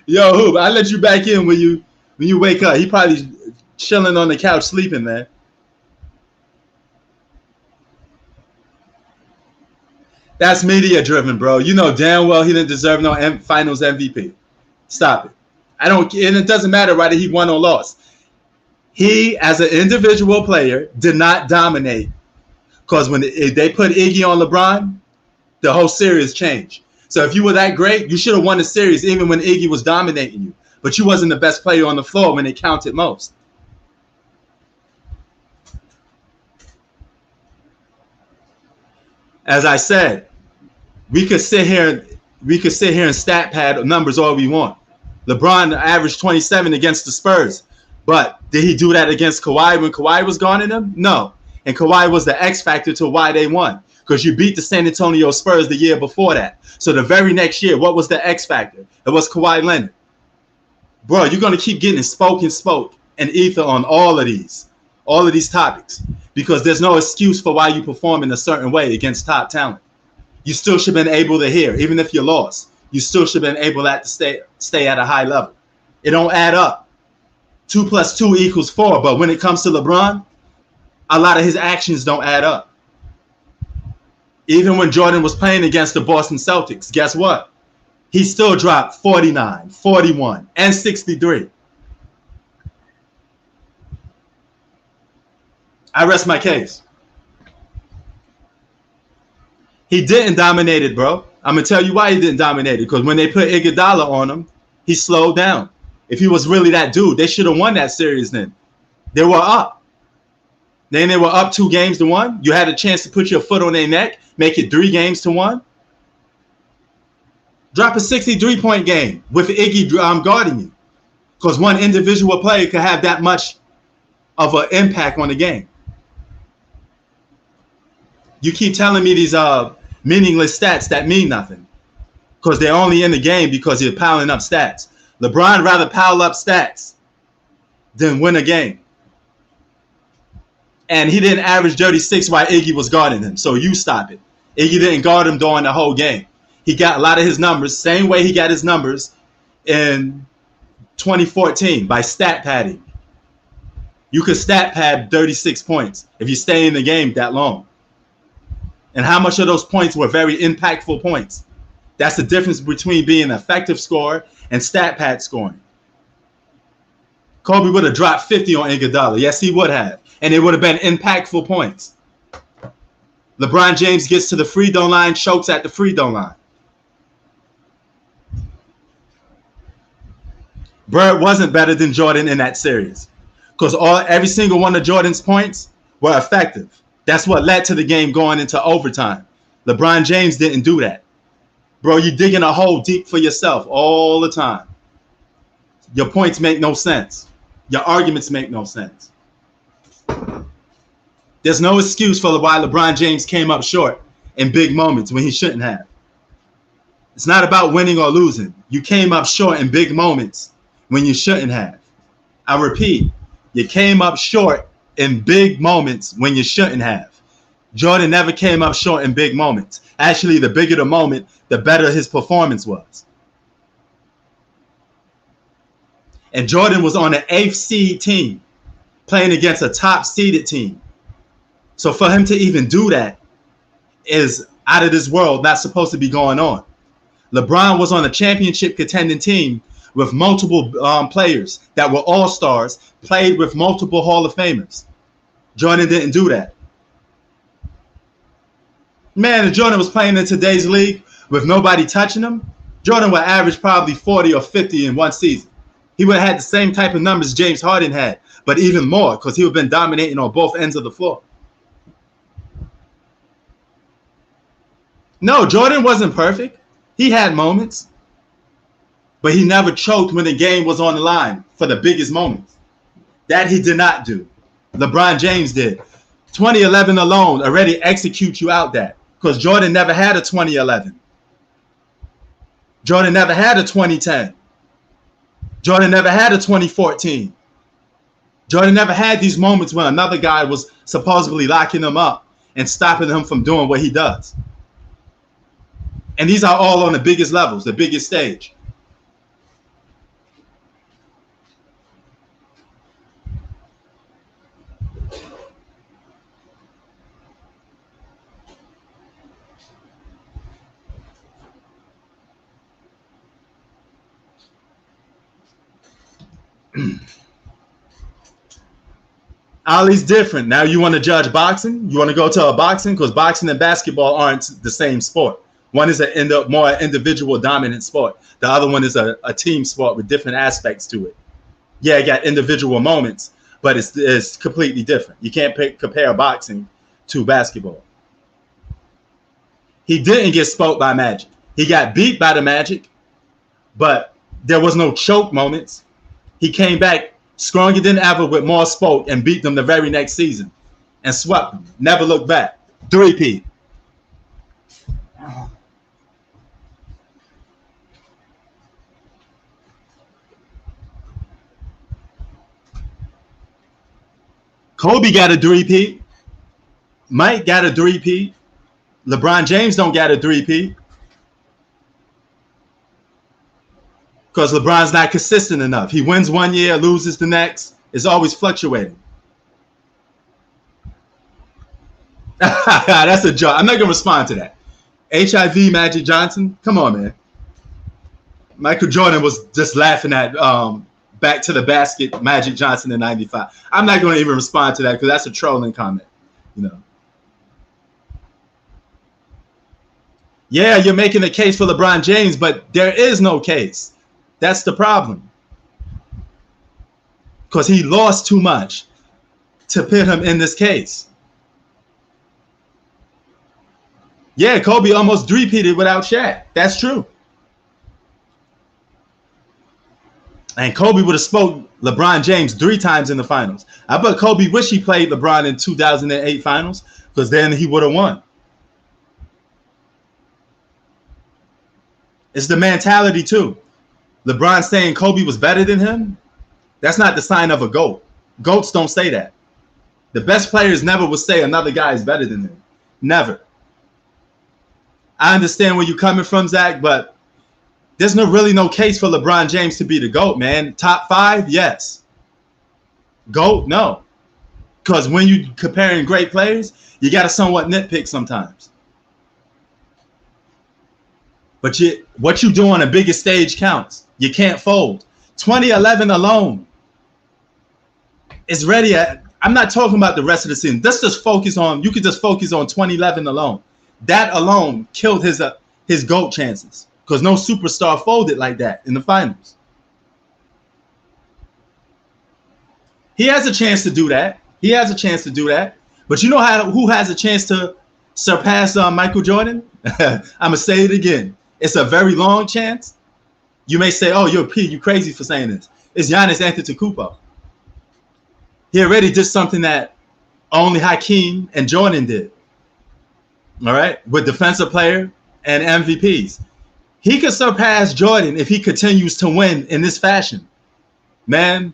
Yo, Hoop, I let you back in when you wake up. He probably chilling on the couch sleeping, man. That's media driven, bro. You know damn well he didn't deserve no Finals MVP. Stop it. And it doesn't matter whether he won or lost. He, as an individual player, did not dominate. Because when they put Iggy on LeBron, the whole series changed. So if you were that great, you should have won the series even when Iggy was dominating you. But you wasn't the best player on the floor when it counted most. As I said, we could sit here and stat pad numbers all we want. LeBron averaged 27 against the Spurs. But did he do that against Kawhi when Kawhi was gone in them? No. And Kawhi was the X factor to why they won. Because you beat the San Antonio Spurs the year before that. So the very next year, what was the X factor? It was Kawhi Leonard. Bro, you're going to keep getting spoke and ether on all of these topics. Because there's no excuse for why you perform in a certain way against top talent. You still should have been able to hear, even if you lost. You still should have been able to stay at a high level. It don't add up. 2 + 2 = 4. But when it comes to LeBron, a lot of his actions don't add up. Even when Jordan was playing against the Boston Celtics, guess what? He still dropped 49, 41, and 63. I rest my case. He didn't dominate it, bro. I'm going to tell you why he didn't dominate it. Because when they put Iguodala on him, he slowed down. If he was really that dude, they should have won that series then. They were up. Then they were up 2-1. You had a chance to put your foot on their neck, make it 3-1. Drop a 63-point game with Iggy guarding you. Because one individual player could have that much of an impact on the game. You keep telling me these meaningless stats that mean nothing. Because they're only in the game because you're piling up stats. LeBron rather pile up stats than win a game. And he didn't average 36 while Iggy was guarding him. So you stop it. Iggy didn't guard him during the whole game. He got a lot of his numbers, same way he got his numbers in 2014 by stat padding. You could stat pad 36 points if you stay in the game that long. And how much of those points were very impactful points? That's the difference between being an effective scorer and stat pad scoring. Kobe would have dropped 50 on Iguodala. Yes, he would have. And it would have been impactful points. LeBron James gets to the free throw line, chokes at the free throw line. Bird wasn't better than Jordan in that series because every single one of Jordan's points were effective. That's what led to the game going into overtime. LeBron James didn't do that. Bro, you're digging a hole deep for yourself all the time. Your points make no sense. Your arguments make no sense. There's no excuse for why LeBron James came up short in big moments when he shouldn't have. It's not about winning or losing. You came up short in big moments when you shouldn't have. I repeat, you came up short in big moments when you shouldn't have. Jordan never came up short in big moments. Actually, the bigger the moment, the better his performance was. And Jordan was on an 8th seed team playing against a top seeded team. So for him to even do that is out of this world, not supposed to be going on. LeBron was on a championship contending team with multiple players that were all-stars, played with multiple Hall of Famers. Jordan didn't do that. Man, if Jordan was playing in today's league with nobody touching him, Jordan would average probably 40 or 50 in one season. He would have had the same type of numbers James Harden had, but even more because he would have been dominating on both ends of the floor. No, Jordan wasn't perfect. He had moments, but he never choked when the game was on the line for the biggest moments. That he did not do. LeBron James did. 2011 alone already executes you out that because Jordan never had a 2011. Jordan never had a 2010. Jordan never had a 2014. Jordan never had these moments when another guy was supposedly locking him up and stopping him from doing what he does. And these are all on the biggest levels, the biggest stage. Ali's different. Now you want to judge boxing? You want to go to a boxing? Because boxing and basketball aren't the same sport. One is a more individual dominant sport. The other one is a team sport with different aspects to it. Yeah, it got individual moments, but it's completely different. You can't compare boxing to basketball. He didn't get smoked by Magic. He got beat by the Magic, but there was no choke moments. He came back stronger than ever with more spoke and beat them the very next season and swept them. Never looked back. 3-peat. Kobe got a 3-peat. Mike got a 3-peat. LeBron James don't got a 3-peat. Because LeBron's not consistent enough. He wins one year, loses the next. It's always fluctuating. That's a joke. I'm not going to respond to that. HIV Magic Johnson? Come on, man. Michael Jordan was just laughing at Back to the Basket Magic Johnson in 95. I'm not going to even respond to that because that's a trolling comment. You know. Yeah, you're making a case for LeBron James, but there is no case. That's the problem. Because he lost too much to put him in this case. Yeah, Kobe almost 3-peated without Shaq. That's true. And Kobe would have spoke LeBron James 3 times in the finals. I bet Kobe wish he played LeBron in 2008 finals because then he would have won. It's the mentality too. LeBron saying Kobe was better than him, that's not the sign of a GOAT. GOATs don't say that. The best players never would say another guy is better than them. Never. I understand where you're coming from, Zach, but There's no case for LeBron James to be the GOAT, man. Top 5, yes. GOAT, no. Because when you comparing great players, you got to somewhat nitpick sometimes. But what you do on the biggest stage counts. You can't fold. 2011 alone is ready. I'm not talking about the rest of the season. Let's just focus on. You could just focus on 2011 alone. That alone killed his GOAT chances because no superstar folded like that in the finals. He has a chance to do that. But you know who has a chance to surpass Michael Jordan? I'm gonna say it again. It's a very long chance. You may say, "Oh, you crazy for saying this." It's Giannis Antetokounmpo. He already did something that only Hakeem and Jordan did. All right, with defensive player and MVPs, he could surpass Jordan if he continues to win in this fashion. Man,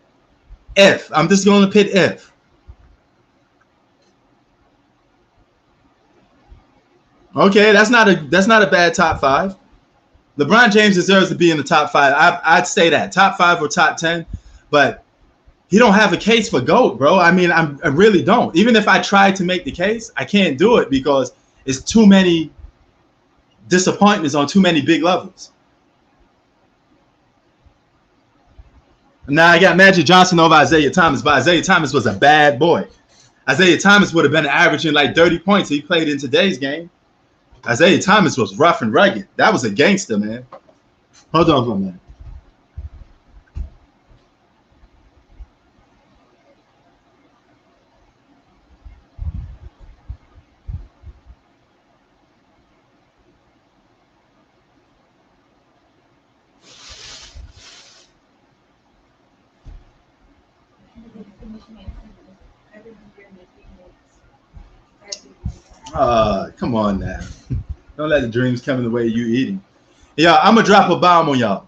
if I'm just going to put if. Okay, that's not a bad top 5. LeBron James deserves to be in the top 5. I'd say that top 5 or top 10, but he don't have a case for GOAT, bro. I mean, I really don't. Even if I tried to make the case, I can't do it because it's too many disappointments on too many big levels. Now I got Magic Johnson over Isaiah Thomas, but Isaiah Thomas was a bad boy. Isaiah Thomas would have been averaging like 30 points if he played in today's game. Isaiah Thomas was rough and rugged. That was a gangster, man. Hold on for a minute. Come on now. Don't let the dreams come in the way you eating. Yeah, I'm going to drop a bomb on y'all.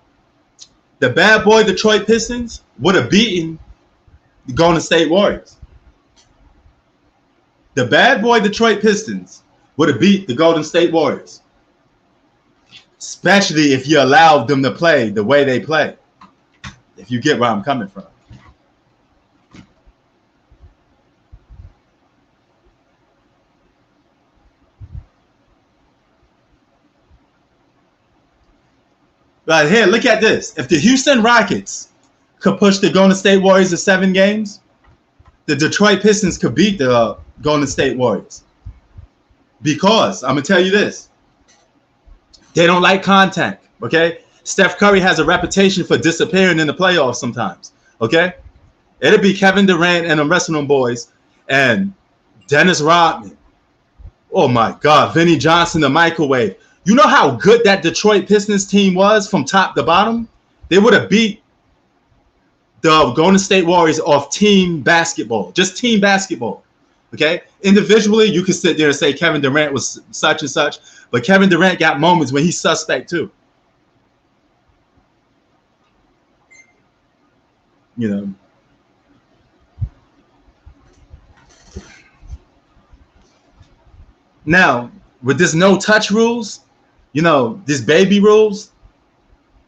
The bad boy Detroit Pistons would have beaten the Golden State Warriors. The bad boy Detroit Pistons would have beat the Golden State Warriors. Especially if you allowed them to play the way they play. If you get where I'm coming from. But here, look at this. If the Houston Rockets could push the Golden State Warriors to 7 games, the Detroit Pistons could beat the Golden State Warriors. Because, I'm going to tell you this. They don't like contact, okay? Steph Curry has a reputation for disappearing in the playoffs sometimes, okay? It'll be Kevin Durant and the rest of them boys and Dennis Rodman. Oh, my God. Vinnie Johnson, the microwave. You know how good that Detroit Pistons team was from top to bottom? They would have beat the Golden State Warriors off team basketball, just team basketball, okay? Individually, you can sit there and say Kevin Durant was such and such, but Kevin Durant got moments when he's suspect too. You know. Now, with this no-touch rules, you know, these baby rules,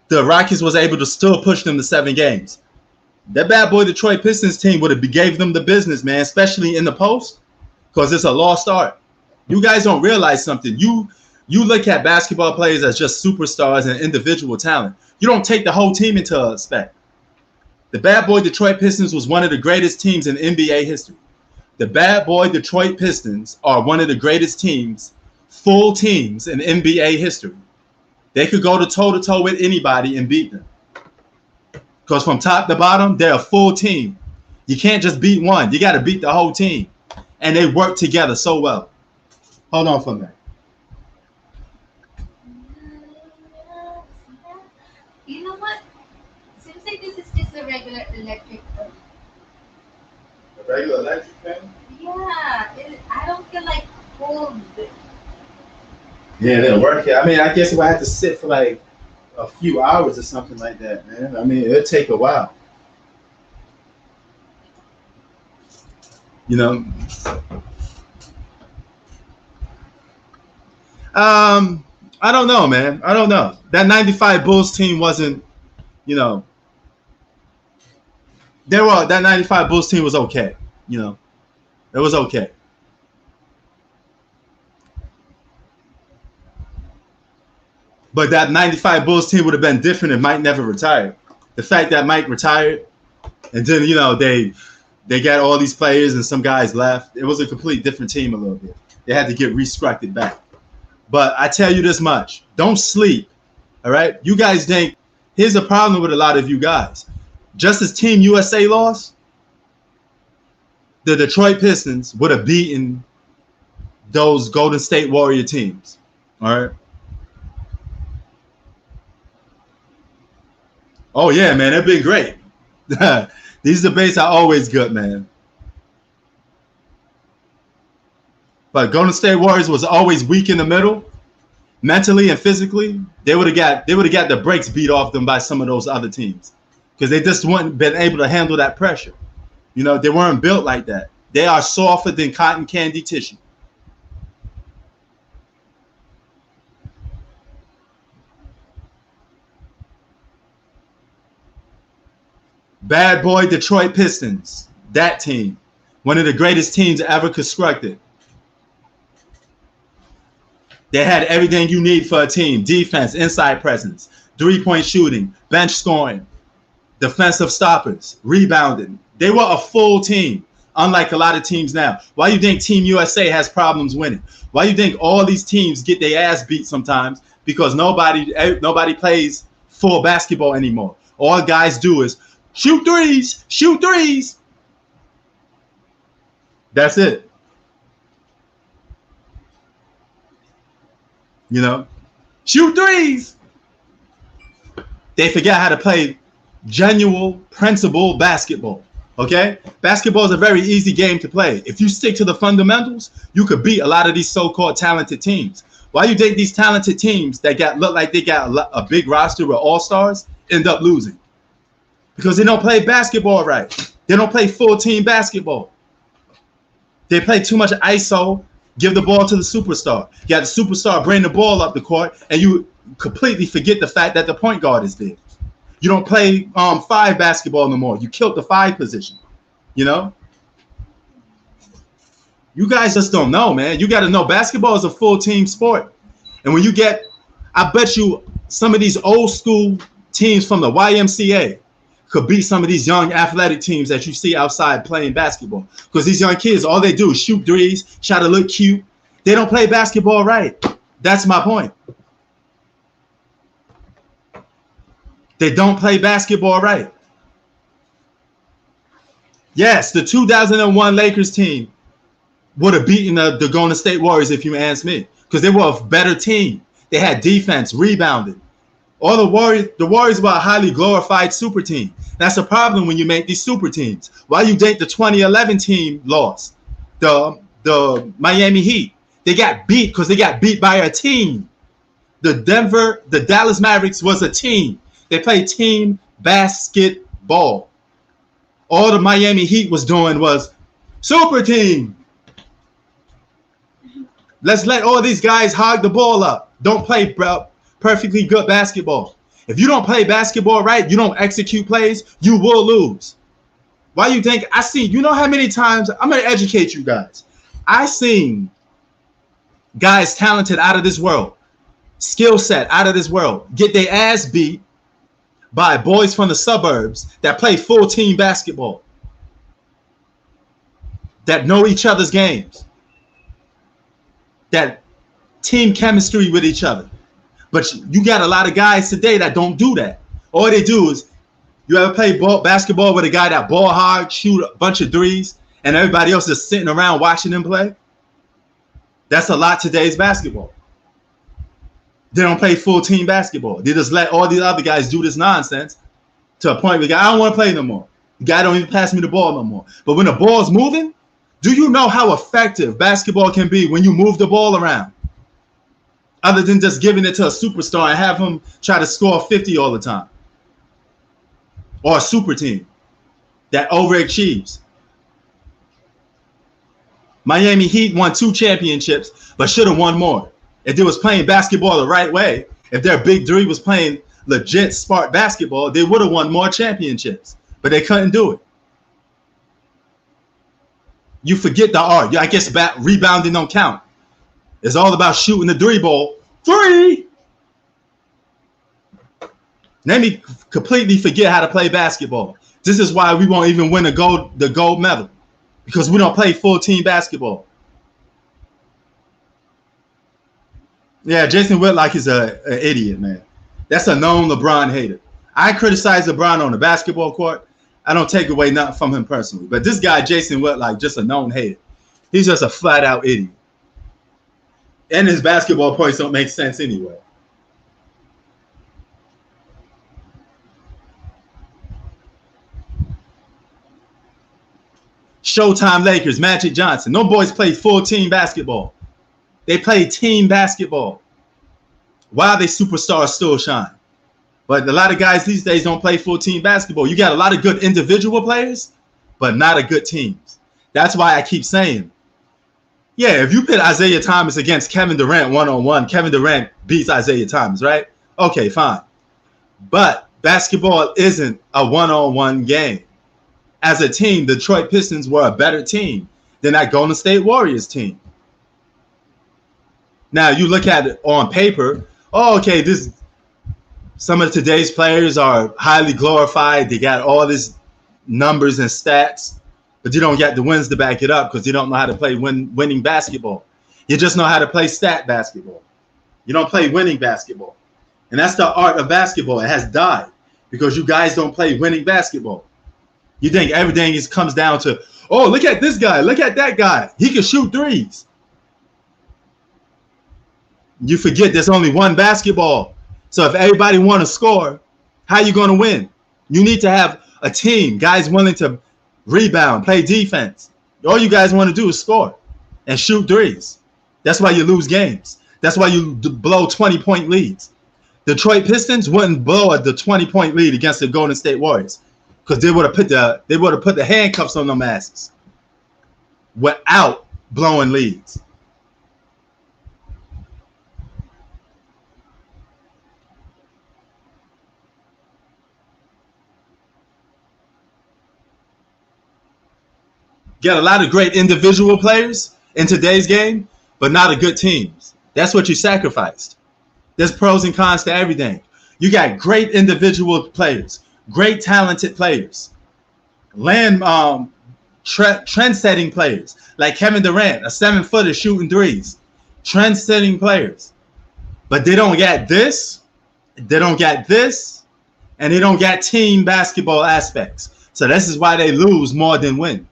the Rockets was able to still push them to 7 games. That bad boy Detroit Pistons team would have gave them the business, man, especially in the post, because it's a lost art. You guys don't realize something. You look at basketball players as just superstars and individual talent. You don't take the whole team into effect. The bad boy Detroit Pistons was one of the greatest teams in NBA history. The bad boy Detroit Pistons are one of the greatest teams, full teams in NBA history. They could go toe-to-toe with anybody and beat them. Because from top to bottom, they're a full team. You can't just beat one. You got to beat the whole team. And they work together so well. Hold on for a minute. You know what? Seems like this is just a regular electric fan. A regular electric fan? Yeah, I don't feel like cold. Yeah, they'll work it. I mean, I guess if I had to sit for like a few hours or something like that, man. I mean, it'll take a while. You know. I don't know, man. I don't know. That 95 Bulls team wasn't, you know, that 95 Bulls team was okay. You know, it was okay. But that 95 Bulls team would have been different if Mike never retired. The fact that Mike retired and then, you know, they got all these players and some guys left. It was a complete different team a little bit. They had to get restructured back. But I tell you this much. Don't sleep. All right? You guys think, here's the problem with a lot of you guys. Just as Team USA lost, the Detroit Pistons would have beaten those Golden State Warrior teams. All right? Oh, yeah, man. They've been great. These debates are always good, man. But Golden State Warriors was always weak in the middle, mentally and physically. They would have got the brakes beat off them by some of those other teams because they just weren't been able to handle that pressure. You know, they weren't built like that. They are softer than cotton candy tissue. Bad boy Detroit Pistons, that team, one of the greatest teams ever constructed. They had everything you need for a team: defense, inside presence, three-point shooting, bench scoring, defensive stoppers, rebounding. They were a full team, unlike a lot of teams now. Why do you think Team USA has problems winning? Why do you think all these teams get their ass beat sometimes? Because nobody plays full basketball anymore. All guys do is shoot threes, shoot threes. That's it. You know, shoot threes. They forget how to play genuine, principled basketball. Okay? Basketball is a very easy game to play. If you stick to the fundamentals, you could beat a lot of these so-called talented teams. Why you think these talented teams that look like they got a big roster with all-stars end up losing? Because they don't play basketball right. They don't play full team basketball. They play too much ISO, give the ball to the superstar. You got the superstar bring the ball up the court, and you completely forget the fact that the point guard is there. You don't play 5 basketball no more. You killed the 5 position. You know? You guys just don't know, man. You got to know basketball is a full team sport. And when you get, I bet you some of these old school teams from the YMCA could beat some of these young athletic teams that you see outside playing basketball. Because these young kids, all they do is shoot threes, try to look cute. They don't play basketball right. That's my point. They don't play basketball right. Yes, the 2001 Lakers team would have beaten the Golden State Warriors if you ask me. Because they were a better team. They had defense, rebounded. All the Warriors were a highly glorified super team. That's a problem when you make these super teams. Why you think the 2011 team lost? The Miami Heat. They got beat because they got beat by a team. The Dallas Mavericks was a team. They played team basketball. All the Miami Heat was doing was super team. Let's let all these guys hog the ball up. Don't play perfectly good basketball. If you don't play basketball right, you don't execute plays, you will lose. Why you think you know how many times, I'm going to educate you guys. I seen guys talented out of this world, skill set out of this world, get their ass beat by boys from the suburbs that play full team basketball, that know each other's games, that team chemistry with each other. But you got a lot of guys today that don't do that. All they do is, you ever play basketball with a guy that ball hard, shoot a bunch of threes, and everybody else is sitting around watching them play? That's a lot today's basketball. They don't play full team basketball. They just let all these other guys do this nonsense to a point where I don't want to play no more. The guy don't even pass me the ball no more. But when the ball's moving, do you know how effective basketball can be when you move the ball around? Other than just giving it to a superstar and have him try to score 50 all the time. Or a super team that overachieves. Miami Heat won 2 championships, but should have won more. If they was playing basketball the right way, if their big three was playing legit smart basketball, they would have won more championships. But they couldn't do it. You forget the art. I guess rebounding don't count. It's all about shooting the three ball. Three. Let me completely forget how to play basketball. This is why we won't even win the gold medal, because we don't play full team basketball. Yeah, Jason Whitlock is an idiot, man. That's a known LeBron hater. I criticize LeBron on the basketball court. I don't take away nothing from him personally. But this guy, Jason Whitlock, just a known hater. He's just a flat-out idiot. And his basketball points don't make sense anyway. Showtime Lakers, Magic Johnson. No boys play full team basketball. They play team basketball. Why they superstars still shine. But a lot of guys these days don't play full team basketball. You got a lot of good individual players, but not a good teams. That's why I keep saying, yeah, if you put Isaiah Thomas against Kevin Durant one-on-one, Kevin Durant beats Isaiah Thomas, right? Okay, fine. But basketball isn't a one-on-one game. As a team, the Detroit Pistons were a better team than that Golden State Warriors team. Now, you look at it on paper, oh, okay, some of today's players are highly glorified. They got all these numbers and stats, but you don't get the wins to back it up because you don't know how to play winning basketball. You just know how to play stat basketball. You don't play winning basketball. And that's the art of basketball. It has died because you guys don't play winning basketball. You think everything comes down to, oh, look at this guy. Look at that guy. He can shoot threes. You forget there's only one basketball. So if everybody want to score, how are you going to win? You need to have a team, guys willing to rebound, play defense. All you guys want to do is score and shoot threes. That's why you lose games. That's why you blow 20-point leads. Detroit Pistons wouldn't blow the 20-point lead against the Golden State Warriors because they would have put the handcuffs on them asses without blowing leads. Get a lot of great individual players in today's game, but not a good teams. That's what you sacrificed. There's pros and cons to everything. You got great individual players, great talented players, trend-setting players like Kevin Durant, a 7-footer shooting threes, trend-setting players. But they don't get this, and they don't get team basketball aspects. So this is why they lose more than win.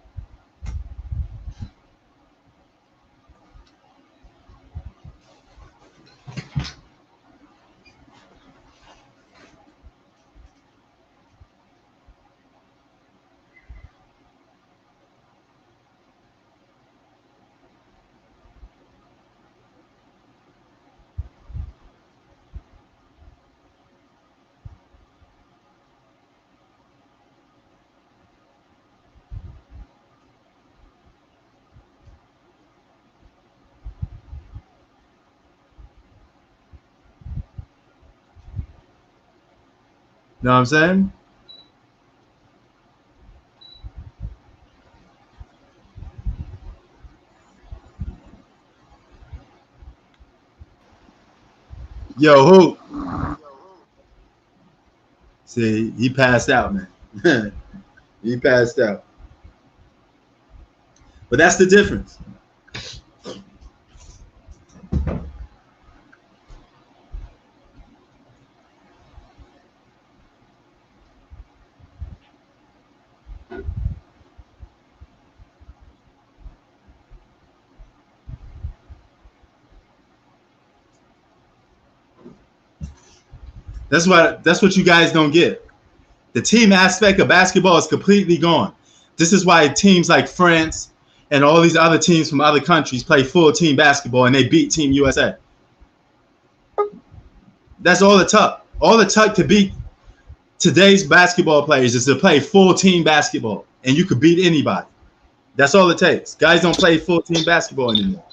Know what I'm saying? Yo, who? See, he passed out, man. He passed out. But that's the difference. That's what you guys don't get. The team aspect of basketball is completely gone. This is why teams like France and all these other teams from other countries play full team basketball and they beat Team USA. That's all it took. All it took to beat today's basketball players is to play full team basketball, and you could beat anybody. That's all it takes. Guys don't play full team basketball anymore.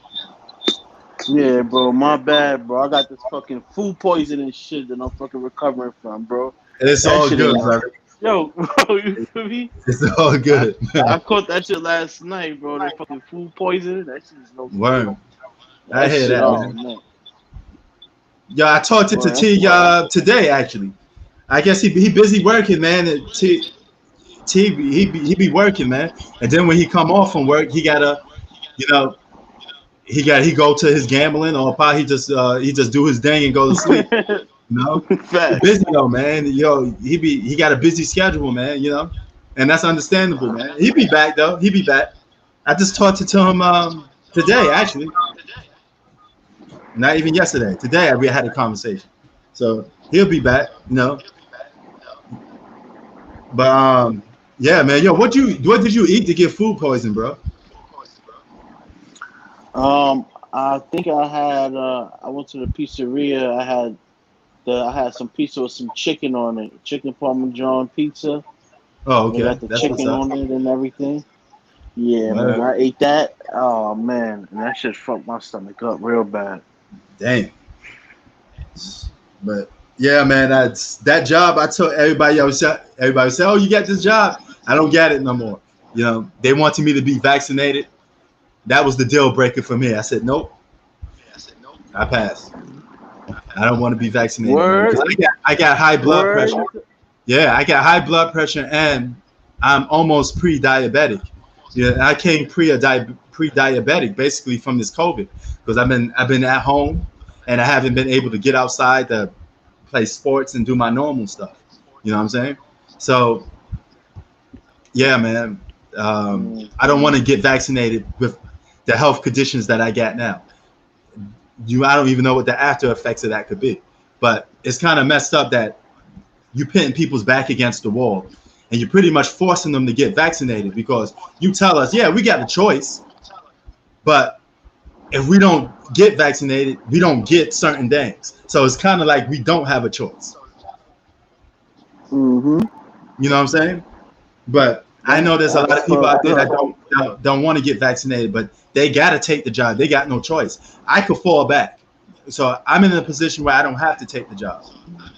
Yeah, bro, my bad, bro. I got this fucking food poisoning shit that I'm fucking recovering from, bro. It's That all shit good, is, brother. yo, bro, you feel me? It's all good. I caught that shit last night, bro. That fucking food poisoning. That shit is no Word. fun. I hear shit, that, oh, man. Yeah, I talked to Boy, T today actually. I guess he busy working, man. T he be working, man. And then when he come off from work, he gotta, you know, he go to his gambling, or probably he just do his thing and go to sleep. You know, he busy though, man. Yo, he got a busy schedule, man. You know, and that's understandable, man. He be back though. He be back. I just talked to him today actually. Not even yesterday. Today we had a conversation. So he'll be back, you know. But yeah, man. Yo, what did you eat to get food poison, bro? I think I had I went to the pizzeria. I had some pizza with some chicken on it. Chicken Parmesan pizza. Oh, okay. They got the That's chicken on it and everything. Yeah, Wow. man. I ate that. Oh man, and that shit fucked my stomach up real bad. Dang. But yeah, man, that job. I told everybody, everybody said, "Oh, you got this job." I don't get it no more. You know, they wanted me to be vaccinated. That was the deal breaker for me. I said, nope. I passed. I don't want to be vaccinated. Word. I got high blood Word. pressure. Yeah, I got high blood pressure, and I'm almost pre-diabetic. Yeah, I came pre-diabetic basically from this COVID, because I've been at home and I haven't been able to get outside to play sports and do my normal stuff. You know what I'm saying? So yeah, man. I don't want to get vaccinated with the health conditions that I got now. I don't even know what the after effects of that could be. But it's kind of messed up that you're pitting people's back against the wall and you're pretty much forcing them to get vaccinated, because you tell us, yeah, we got a choice, but if we don't get vaccinated, we don't get certain things. So it's kind of like we don't have a choice. Mm-hmm. You know what I'm saying? But I know there's a lot of people out there that don't want to get vaccinated, but they got to take the job. They got no choice. I could fall back. So I'm in a position where I don't have to take the job.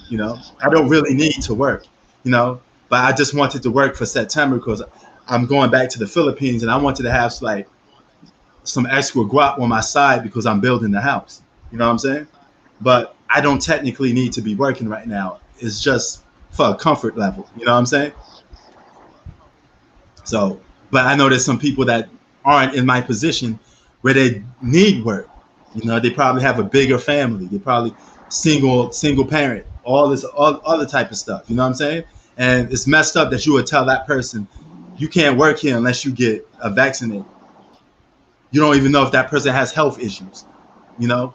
You know, I don't really need to work, you know, but I just wanted to work for September because I'm going back to the Philippines and I wanted to have like some extra guap on my side because I'm building the house. You know what I'm saying? But I don't technically need to be working right now. It's just for a comfort level. You know what I'm saying? So, but I know there's some people that aren't in my position where they need work. You know, they probably have a bigger family. They probably single parent, all other type of stuff. You know what I'm saying? And it's messed up that you would tell that person, you can't work here unless you get vaccinated. You don't even know if that person has health issues. You know,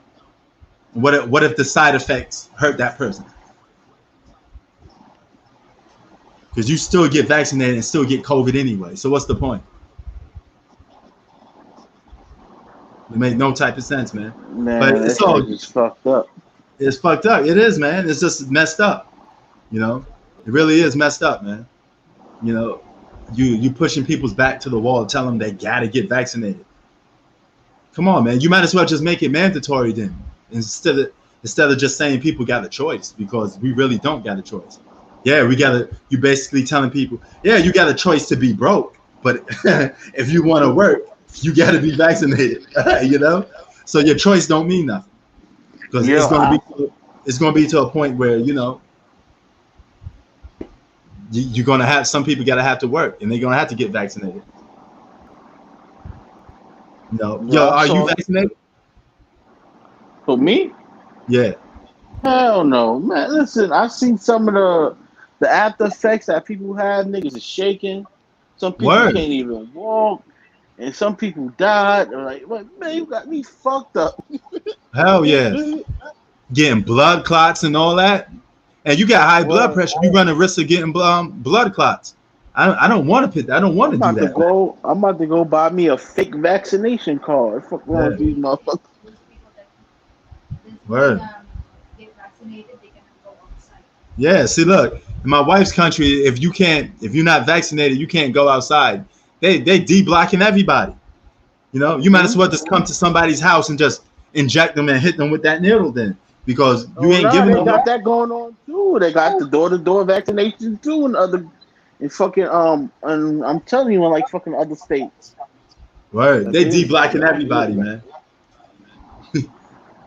what if the side effects hurt that person? Because you still get vaccinated and still get COVID anyway. So what's the point? It made no type of sense, man. But it's all just fucked up. It's fucked up. It is, man. It's just messed up. You know, it really is messed up, man. You know, you pushing people's back to the wall, tell them they gotta get vaccinated. Come on, man. You might as well just make it mandatory then, instead of just saying people got a choice, because we really don't got a choice. Yeah, you basically telling people, yeah, you got a choice to be broke, but if you want to work, you got to be vaccinated. You know, so your choice don't mean nothing, because it's going to be to a point where, you know, you're going to have some people got to have to work and they're going to have to get vaccinated. You know, are you vaccinated? For me? Yeah. Hell no, man. Listen, I've seen some of the after effects that people have. Niggas is shaking. Some people can't even walk, and some people died. They're like, "What, man? You got me fucked up." Hell yeah. Getting blood clots and all that, and you got high blood pressure. You run a risk of getting blood clots. I don't want to do that. I'm about to go buy me a fake vaccination card. Fuck wrong with these motherfuckers. Word. Get vaccinated, they can go outside. Yeah, see, look, in my wife's country, if you're not vaccinated, you can't go outside. They de-blocking everybody. You know, you might as well just come to somebody's house and just inject them and hit them with that needle then, because you Oh ain't no, giving they them. got that going on too. They got the door-to-door vaccination too, in fucking and I'm telling you, in like fucking other states. Word. They They- de-blocking everybody, man.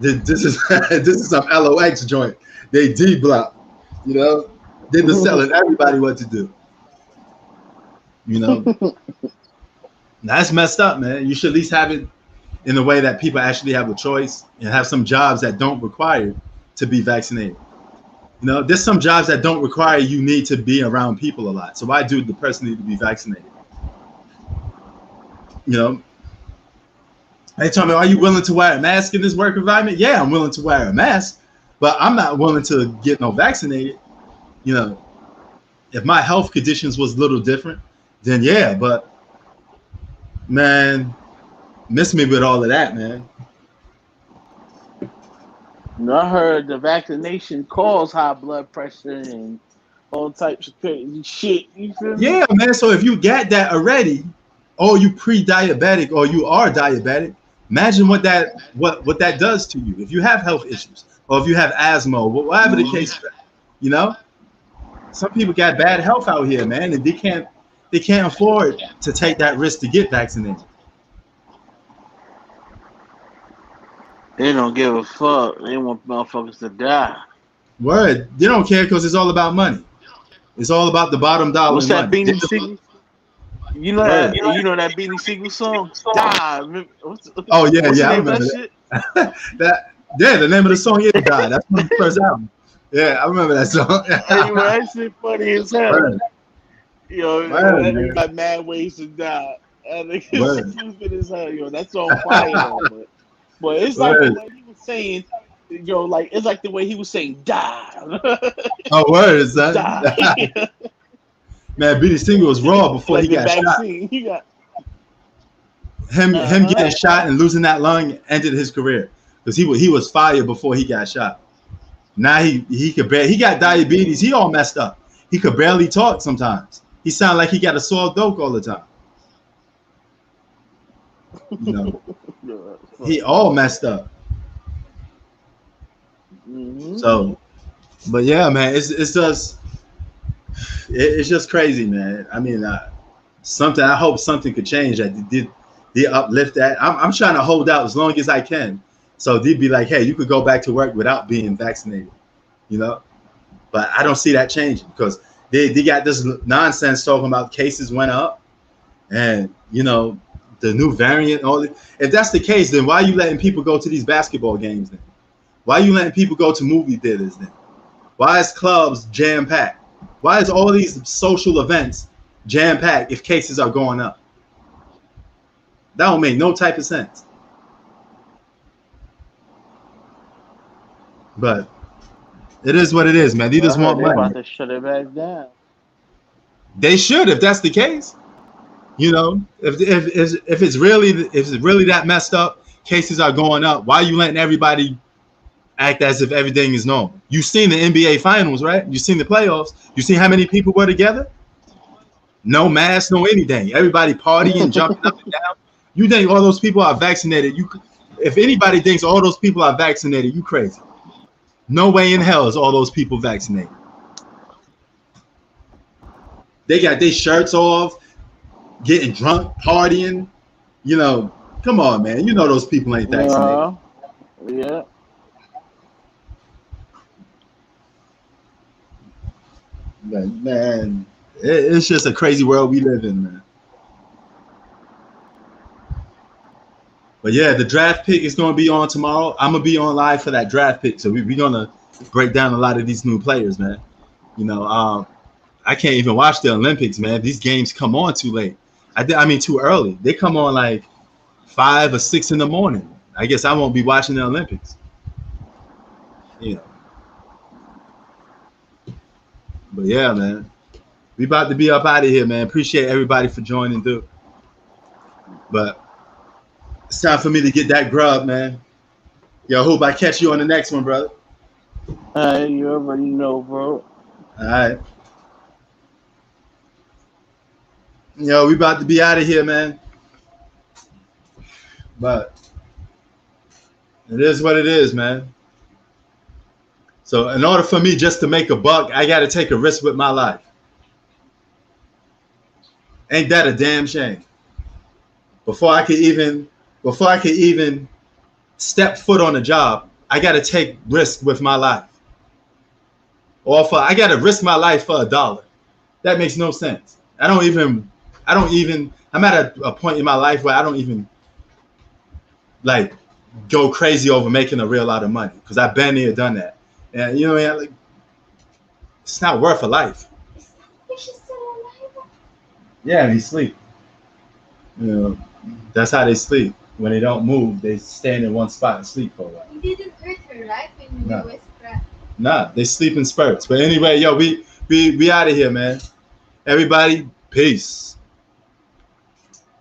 This is this is some LOX joint. They de-block, you know. They're just telling everybody what to do. You know, that's messed up, man. You should at least have it in a way that people actually have a choice and have some jobs that don't require to be vaccinated. You know, there's some jobs that don't require you need to be around people a lot. So why do the person need to be vaccinated? You know, they tell me, are you willing to wear a mask in this work environment? Yeah, I'm willing to wear a mask, but I'm not willing to get no vaccinated. You know, if my health conditions was a little different, then yeah, but man, miss me with all of that, man. I heard the vaccination cause high blood pressure and all types of crazy shit. You feel me? Yeah, man. So if you got that already, or you pre-diabetic, or you are diabetic, imagine what that does to you. If you have health issues, or if you have asthma, or whatever the case, you know, some people got bad health out here, man, and they can't afford to take that risk to get vaccinated. They don't give a fuck. They want motherfuckers to die. Word, they don't care because it's all about money. It's all about the bottom dollar. What's that money. Beanie Siegel? You know that Beanie Siegel song? Die. Oh yeah, What's yeah, I the name of remember that that. shit? Yeah, the name of the song is "Die." That's from the first album. Yeah, I remember that song. Hey, man, that shit funny as hell. Word. Yo, Word, that man. nigga got mad ways to die. That nigga Word. stupid as hell, yo. That song fire though, but it's like Word. the way he was saying, yo, like it's like the way he was saying die. Oh, word, son. Die. Man, Beanie Siegel was raw before Like he the got shot. vaccine. He got Him Uh-huh. getting shot and losing that lung ended his career because he was fired before he got shot. Now he could barely, he got diabetes. He all messed up. He could barely talk sometimes. He sounded like he got a sore throat all the time. You know, he all messed up. Mm-hmm. So, but yeah, man, it's just crazy, man. I mean, something. I hope something could change that. They uplift that. I'm trying to hold out as long as I can. So they'd be like, hey, you could go back to work without being vaccinated, you know. But I don't see that changing because they got this nonsense talking about cases went up, and you know the new variant. If that's the case, then why are you letting people go to these basketball games then? Why are you letting people go to movie theaters then? Why is clubs jam packed? Why is all these social events jam packed if cases are going up? That don't make no type of sense. But it is what it is, man. They just want They're money. about to shut it back down. They should, if that's the case. You know, if it's really that messed up, cases are going up. Why are you letting everybody act as if everything is normal? You've seen the NBA finals, right? You've seen the playoffs. You seen how many people were together? No mask, no anything. Everybody partying, jumping up and down. You think all those people are vaccinated? If anybody thinks all those people are vaccinated, you crazy. No way in hell is all those people vaccinated. They got their shirts off, getting drunk, partying. You know, come on, man. You know those people ain't vaccinated. Yeah. Man, it's just a crazy world we live in, man. But yeah, the draft pick is going to be on tomorrow. I'm going to be on live for that draft pick. So we're going to break down a lot of these new players, man. You know, I can't even watch the Olympics, man. These games come on too late. I mean, too early. They come on like 5 or 6 in the morning. I guess I won't be watching the Olympics. You know. But yeah, man. We about to be up out of here, man. Appreciate everybody for joining, dude. But it's time for me to get that grub, man. Yo, hope I catch you on the next one, brother. You already know, bro. All right. Yo, we about to be out of here, man. But It is what it is, man. So in order for me just to make a buck, I got to take a risk with my life. Ain't that a damn shame? Before I could even step foot on a job, I got to take risk with my life. I got to risk my life for $1. That makes no sense. I'm at a point in my life where I don't even like go crazy over making a real lot of money because I've been there, done that. And you know what I mean? Like, it's not worth a life. Is she still alive? Yeah, he sleep. You know, that's how they sleep. When they don't move, they stand in one spot and sleep for a while. You didn't hurt her, right? When you No. were scrapped. Nah, they sleep in spurts. But anyway, yo, we out of here, man. Everybody, peace.